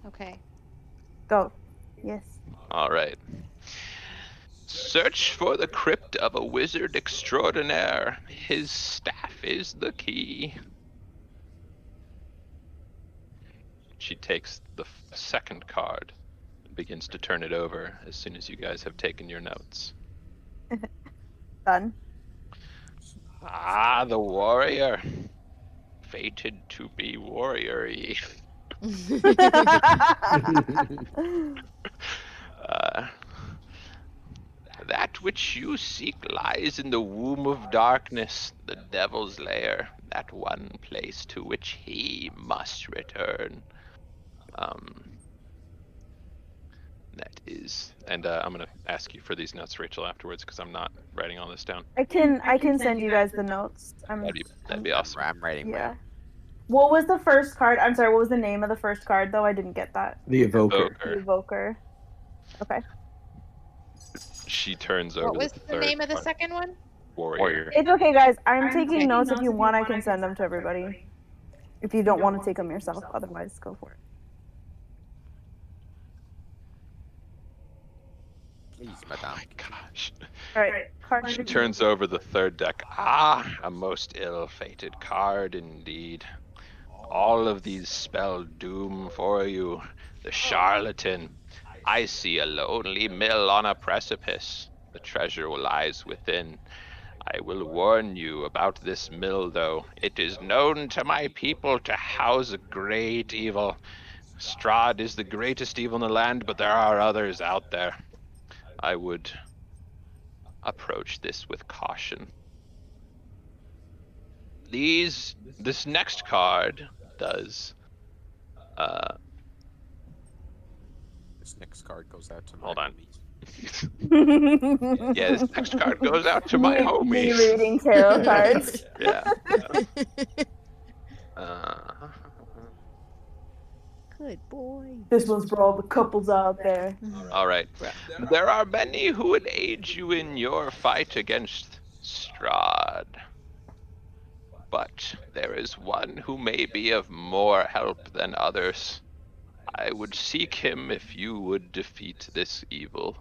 Okay. Go. Yes. All right. Search for the crypt of a wizard extraordinaire. His staff is the key. She takes the second card and begins to turn it over as soon as you guys have taken your notes. Done. Ah, the warrior. Fated to be warrior-y. That which you seek lies in the womb of darkness, the devil's lair, that one place to which he must return. That is, and I'm gonna ask you for these notes, Rachel, afterwards, because I'm not writing all this down. I can send you guys the notes. That'd be awesome. I'm writing Yeah. What was the first card? I'm sorry, what was the name of the first card, though? I didn't get that. The evoker. The evoker. Okay. She turns over. What was the name of the second one? Warrior. It's okay, guys. I'm taking notes. If you want, I can send them to everybody. If you don't want to take them yourself, otherwise, go for it. Please, madame. Oh my gosh. All right. Card She turns over the third deck. Ah, a most ill-fated card indeed. All of these spell doom for you. The charlatan. I see a lonely mill on a precipice. The treasure lies within. I will warn you about this mill, though. It is known to my people to house a great evil. Strahd is the greatest evil in the land, but there are others out there. I would approach this with caution. This next card does. This next card goes out to my Hold on. homies. Yeah, this next card goes out to my homies. Me reading tarot cards. Yeah. Good boy. This one's for all the couples out there. All right. There are many who would aid you in your fight against Strahd. But there is one who may be of more help than others. I would seek him if you would defeat this evil.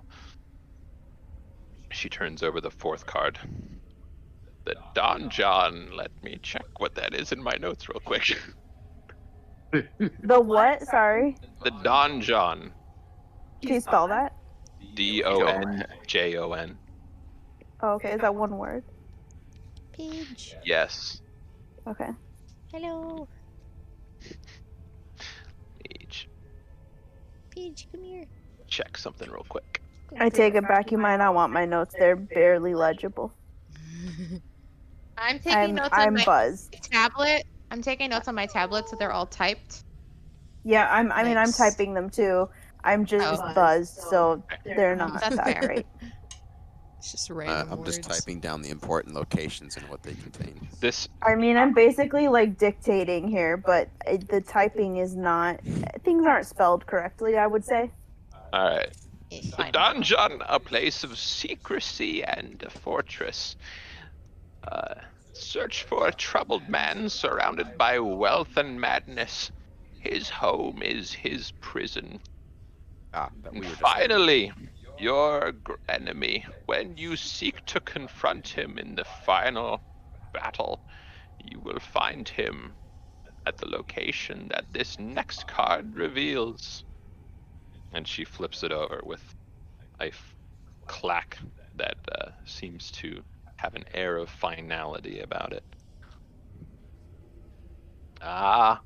She turns over the fourth card. The Donjon. Let me check what that is in my notes real quick. The what? Sorry. The Donjon. Can you spell that? Donjon. Oh, okay. Is that one word? Pidge. Yes. Okay. Hello. Pidge, come here. Check something real quick. I take it back. You might not want my notes. They're barely legible. I'm taking notes on I'm my buzzed. tablet. I'm taking notes on my tablet, so they're all typed. Yeah, I'm typing them too. I'm just buzzed, so they're not That's that fair. great. It's just random I'm just typing down the important locations and what they contain. I'm basically like dictating here, but the typing is not. Things aren't spelled correctly, I would say. All right. The Donjon, a place of secrecy and a fortress. Search for a troubled man surrounded by wealth and madness. His home is his prison. And finally, your enemy. When you seek to confront him in the final battle, you will find him at the location that this next card reveals. And she flips it over with a clack that seems to have an air of finality about it. Ah,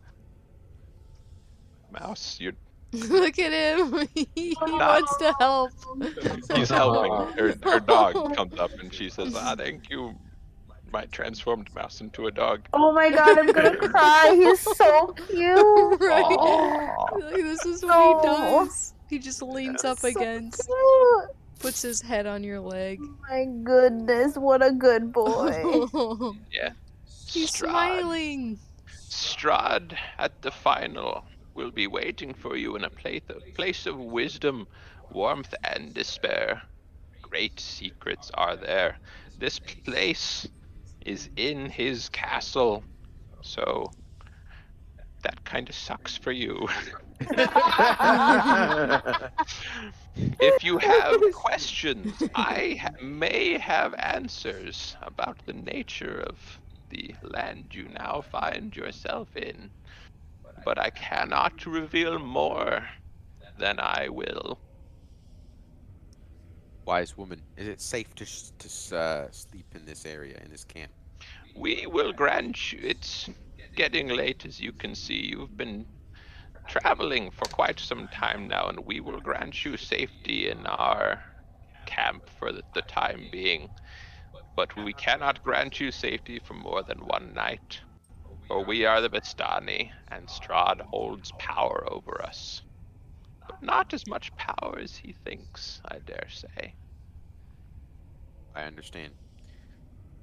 Mouse, you're Look at him. He wants to help. he's helping. Her dog comes up and she says, thank you, my transformed mouse into a dog. Oh my god, I'm gonna cry. He's so cute. Right? Aw. Like, this is what he does. He just leans up So against, cute. puts his head on your leg. My goodness, what a good boy. Yeah. He's smiling. Strahd at the final will be waiting for you in a place of wisdom, warmth, and despair. Great secrets are there. This place is in his castle, so that kind of sucks for you. If you have questions, I may have answers about the nature of the land you now find yourself in, but I cannot reveal more than I will. Wise woman, is it safe to sleep in this area, in this camp? We will grant you. It's getting late, as you can see. You've been traveling for quite some time now, and we will grant you safety in our camp for the time being. But we cannot grant you safety for more than one night, for we are the Vistani, and Strahd holds power over us. But not as much power as he thinks, I dare say. I understand.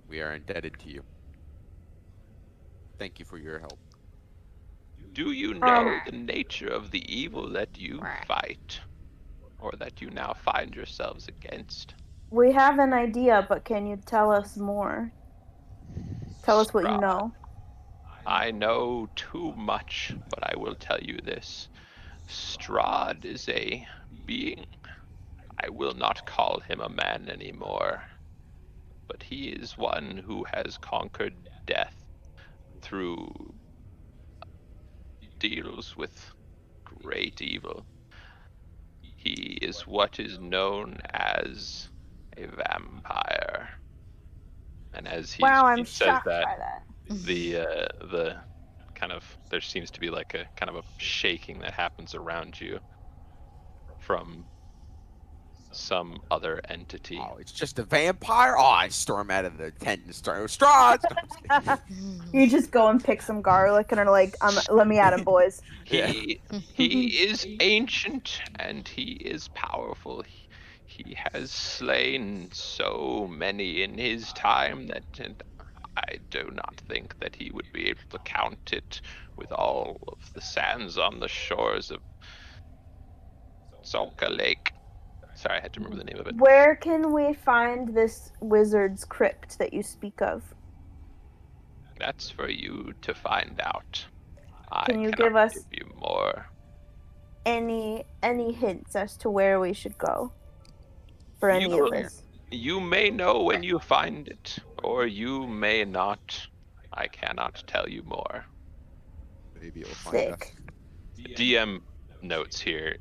We are indebted to you. Thank you for your help. Do you know the nature of the evil that you fight, or that you now find yourselves against? We have an idea, but can you tell us more? Tell us what you know. I know too much, but I will tell you this. Strahd is a being. I will not call him a man anymore, but he is one who has conquered death through deals with great evil. He is what is known as a vampire. And as he I'm says shocked that, by that. the kind of, there seems to be like a kind of a shaking that happens around you from some other entity. Oh, it's just a vampire? Oh, I storm out of the tent and start Strahd! You just go and pick some garlic and are like, let me at him, boys. He is ancient and he is powerful. He has slain so many in his time that I do not think that he would be able to count it with all of the sands on the shores of Tarokka Lake. Sorry, I had to remember the name of it. Where can we find this wizard's crypt that you speak of? That's for you to find out. Can you give us you more? any hints as to where we should go for any of this? You may know when you find it, or you may not. I cannot tell you more. Maybe you'll find us. DM notes here.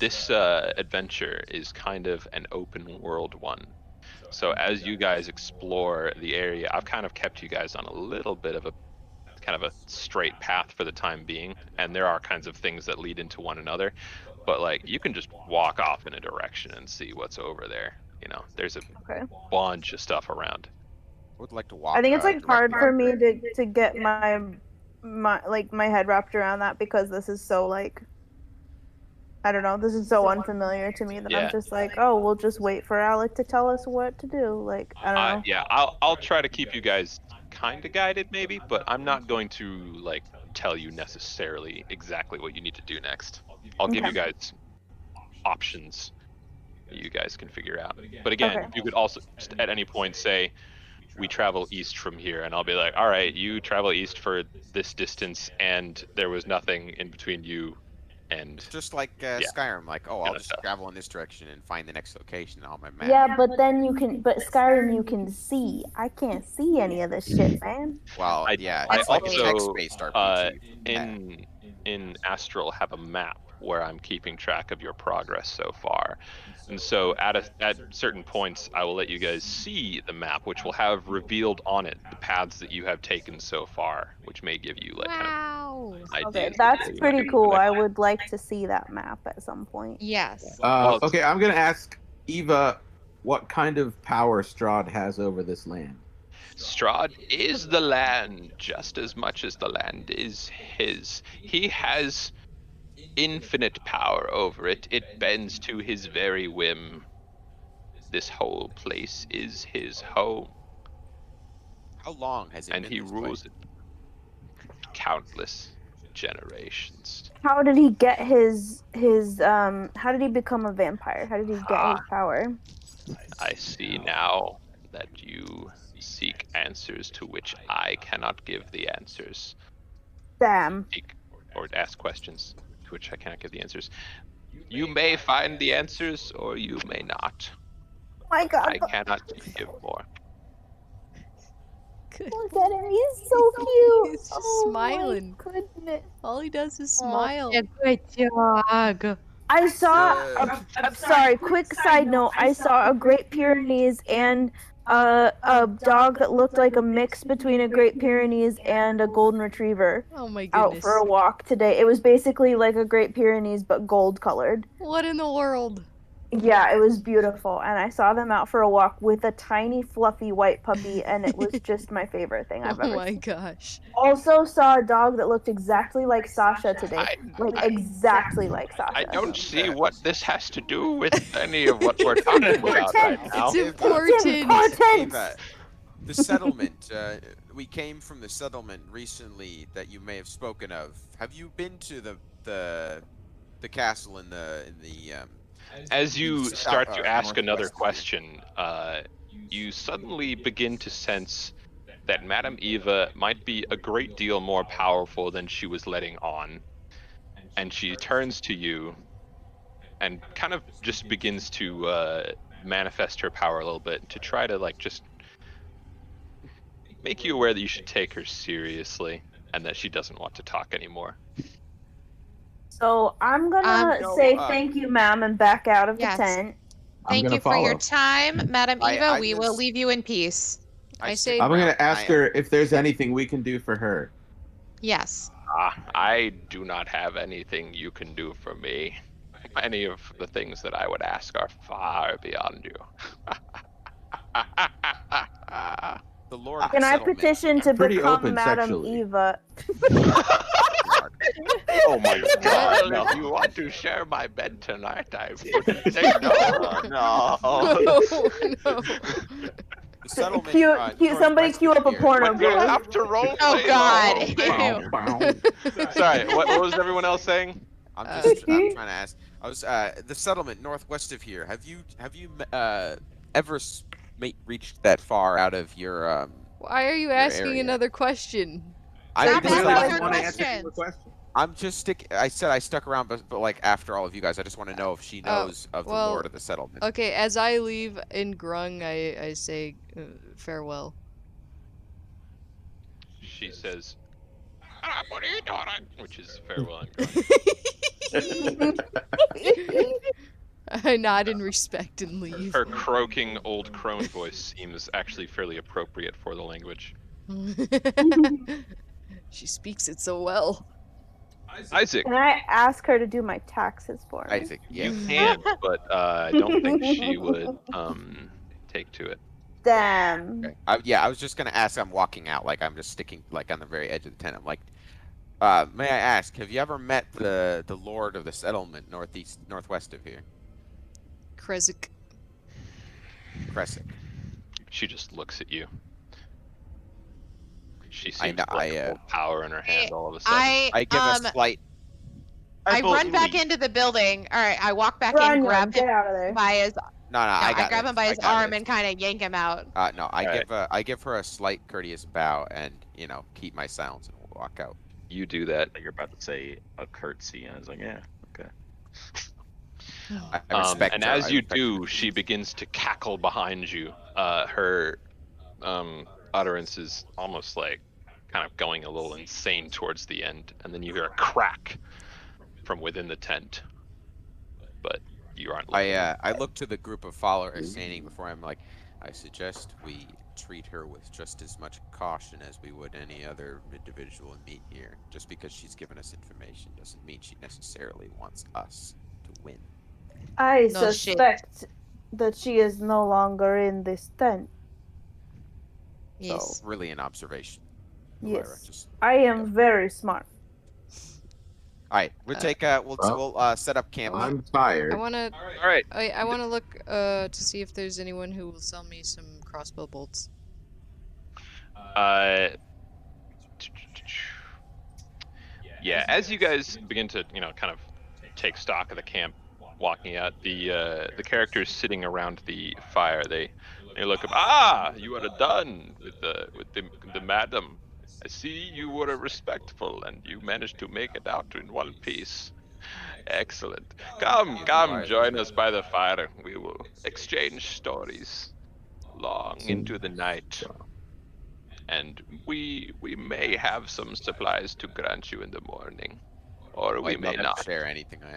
This adventure is kind of an open world one. So as you guys explore the area, I've kind of kept you guys on a little bit of a kind of a straight path for the time being, and there are kinds of things that lead into one another, but like you can just walk off in a direction and see what's over there. You know, there's a bunch of stuff around. I would like to walk. I think it's like hard for me to get my head wrapped around that, because this is so like, I don't know, this is so unfamiliar to me that I'm just like, oh, we'll just wait for Alec to tell us what to do. Like, I don't know. Yeah, I'll try to keep you guys kind of guided maybe, but I'm not going to like tell you necessarily exactly what you need to do next. I'll give you guys options that you guys can figure out. But again, you could also just at any point say, we travel east from here, and I'll be like, all right, you travel east for this distance and there was nothing in between you and Just like Skyrim, like, oh, I'll just travel in this direction and find the next location on my map. Yeah, but then you can. But Skyrim, you can see. I can't see any of this shit, man. Well, it's like a text-based RPG. In Astral have a map where I'm keeping track of your progress so far, and so at certain points I will let you guys see the map, which will have revealed on it the paths that you have taken so far, which may give you like kind of ideas. Okay, that's pretty cool. I would like to see that map at some point. Yes. Okay, I'm gonna ask Eva what kind of power Strahd has over this land. Strahd is the land just as much as the land is his. He has infinite power over it. It bends to his very whim. This whole place is his home. How long has it been? And he rules it. Countless generations. How did he get his how did he become a vampire? How did he get his power? I see now that you seek answers to which I cannot give the answers. Damn. Or ask questions to which I cannot give the answers. You may find the answers or you may not. My God. I cannot give more. Look at him, he's so cute. He's just smiling. My goodness. All he does is smile. Good dog. I saw. Sorry. Quick side note. I saw a Great Pyrenees and a dog that looked like a mix between a Great Pyrenees and a Golden Retriever. Oh my goodness. Out for a walk today. It was basically like a Great Pyrenees but gold colored. What in the world? Yeah, it was beautiful, and I saw them out for a walk with a tiny, fluffy white puppy, and it was just my favorite thing I've ever seen. Oh my gosh. Also saw a dog that looked exactly like Sasha today. Exactly like Sasha. I don't see what this has to do with any of what we're talking about right now. It's important. The settlement. We came from the settlement recently that you may have spoken of. Have you been to the castle in the As you start to ask another question, you suddenly begin to sense that Madame Eva might be a great deal more powerful than she was letting on. And she turns to you and kind of just begins to manifest her power a little bit to try to just make you aware that you should take her seriously and that she doesn't want to talk anymore. So I'm gonna say thank you, ma'am, and back out of the tent. Thank you for your time, Madame Eva. We will leave you in peace. I'm gonna ask her if there's anything we can do for her. Yes. I do not have anything you can do for me. Any of the things that I would ask are far beyond you. The Lord Can I petition to become Madame Eva? Oh my God! No. If you want to share my bed tonight, I would say no. No. The settlement. Somebody cue up a porno. You have to roll. Oh God! Sorry. What was everyone else saying? I'm trying to ask. I was the settlement northwest of here. Have you ever reached that far out of your Why are you asking another question? I said I stuck around, but like after all of you guys, I just want to know if she knows of the Lord of the settlement. Okay, as I leave in Grung, I say farewell. She says, which is farewell in Grung. I nod in respect and leave. Her croaking old crone voice seems actually fairly appropriate for the language. She speaks it so well. Isaac. Can I ask her to do my taxes for me? Isaac, yeah. You can, but I don't think she would take to it. Damn. Okay. I was just gonna ask. I'm walking out, like I'm just sticking, like on the very edge of the tent. I'm like, may I ask, have you ever met the Lord of the settlement northwest of here? Krezk. She just looks at you. She seems like power in her hand all of a sudden. I give a slight. I run back into the building. All right, I walk back in, grab him by his. I grab him by his arm and kind of yank him out. I give her a slight courteous bow and keep my silence and walk out. You do that. You're about to say a curtsy, and I was like, yeah. I respect and her. as I you respect do, her. she begins to cackle behind you. Her utterance is almost like kind of going a little insane towards the end, and then you hear a crack from within the tent. But you aren't looking. I look to the group of followers standing before him like, I suggest we treat her with just as much caution as we would any other individual meet here. Just because she's given us information doesn't mean she necessarily wants us to win. I suspect that she is no longer in this tent. Yes. So, really an observation. Yes. I am very smart. All right, we'll take we'll set up camp. I'm tired. I wanna. All right. I wanna look to see if there's anyone who will sell me some crossbow bolts. Yeah. As you guys begin to, kind of take stock of the camp, walking out, the characters sitting around the fire, they look up. Ah, you are done with the madam. I see you were respectful and you managed to make it out in one piece. Excellent. Come, join us by the fire. We will exchange stories long into the night. And we may have some supplies to grant you in the morning, or we may not share anything I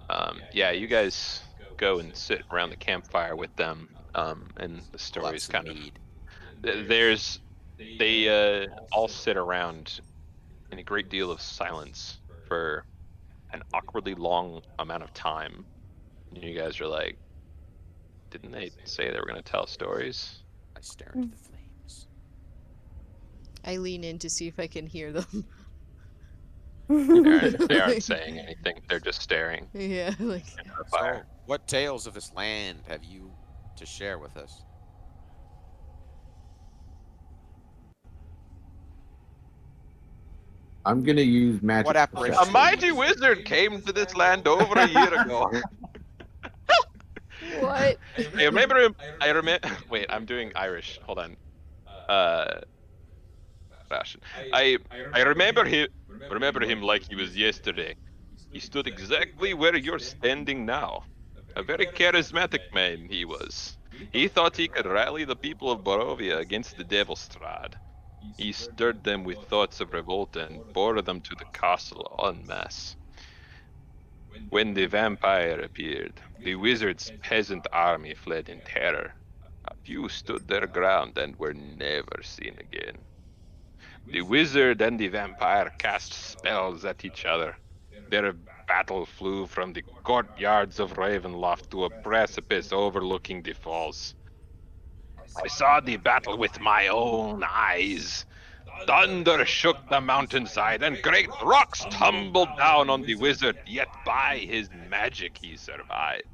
have. Yeah, you guys go and sit around the campfire with them, and the story's kind of they all sit around in a great deal of silence for an awkwardly long amount of time. And you guys are like, didn't they say they were going to tell stories? I stare into the flames. I lean in to see if I can hear them. They aren't saying anything. They're just staring. Yeah, like. So, what tales of this land have you to share with us? I'm gonna use magic. What apparition? A mighty wizard came to this land over a year ago. What? I remember him. Wait, I'm doing Irish. Hold on. Ration. I remember him. Remember him like he was yesterday. He stood exactly where you're standing now. A very charismatic man he was. He thought he could rally the people of Barovia against the Devil Strahd. He stirred them with thoughts of revolt and bore them to the castle en masse. When the vampire appeared, the wizard's peasant army fled in terror. A few stood their ground and were never seen again. The wizard and the vampire cast spells at each other. Their battle flew from the courtyards of Ravenloft to a precipice overlooking the falls. I saw the battle with my own eyes. Thunder shook the mountainside, and great rocks tumbled down on the wizard, yet by his magic he survived.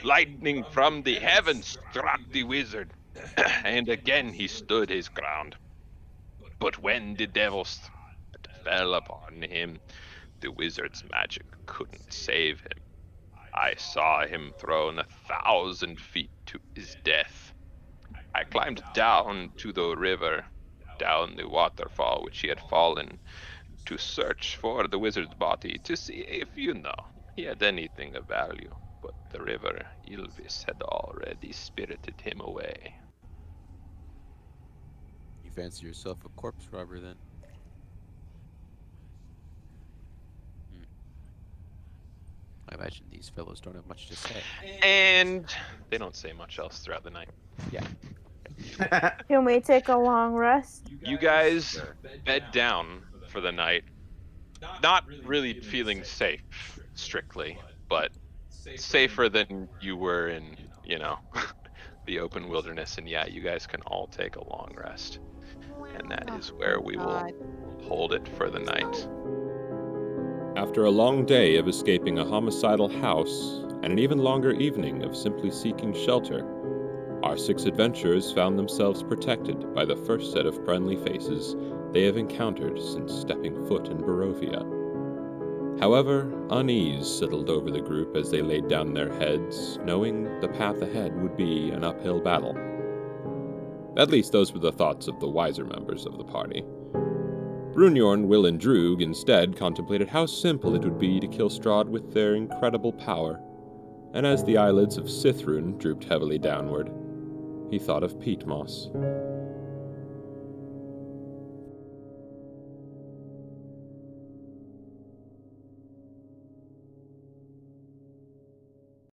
Lightning from the heavens struck the wizard, and again he stood his ground. But when the Devil Strahd fell upon him, the wizard's magic couldn't save him. I saw him thrown 1,000 feet to his death. I climbed down to the river, down the waterfall which he had fallen, to search for the wizard's body, to see if, he had anything of value. But the river Ylvis had already spirited him away. You fancy yourself a corpse robber, then? I imagine these fellows don't have much to say. And they don't say much else throughout the night. Yeah. Can we take a long rest? You guys bed down for the night. Not really feeling safe, strictly, but safer than you were in, the open wilderness. And yeah, you guys can all take a long rest. And that is where we will hold it for the night. After a long day of escaping a homicidal house, and an even longer evening of simply seeking shelter, our 6 adventurers found themselves protected by the first set of friendly faces they have encountered since stepping foot in Barovia. However, unease settled over the group as they laid down their heads, knowing the path ahead would be an uphill battle. At least those were the thoughts of the wiser members of the party. Brunjorn, Will, and Droog instead contemplated how simple it would be to kill Strahd with their incredible power, and as the eyelids of Sithrun drooped heavily downward, he thought of peat moss.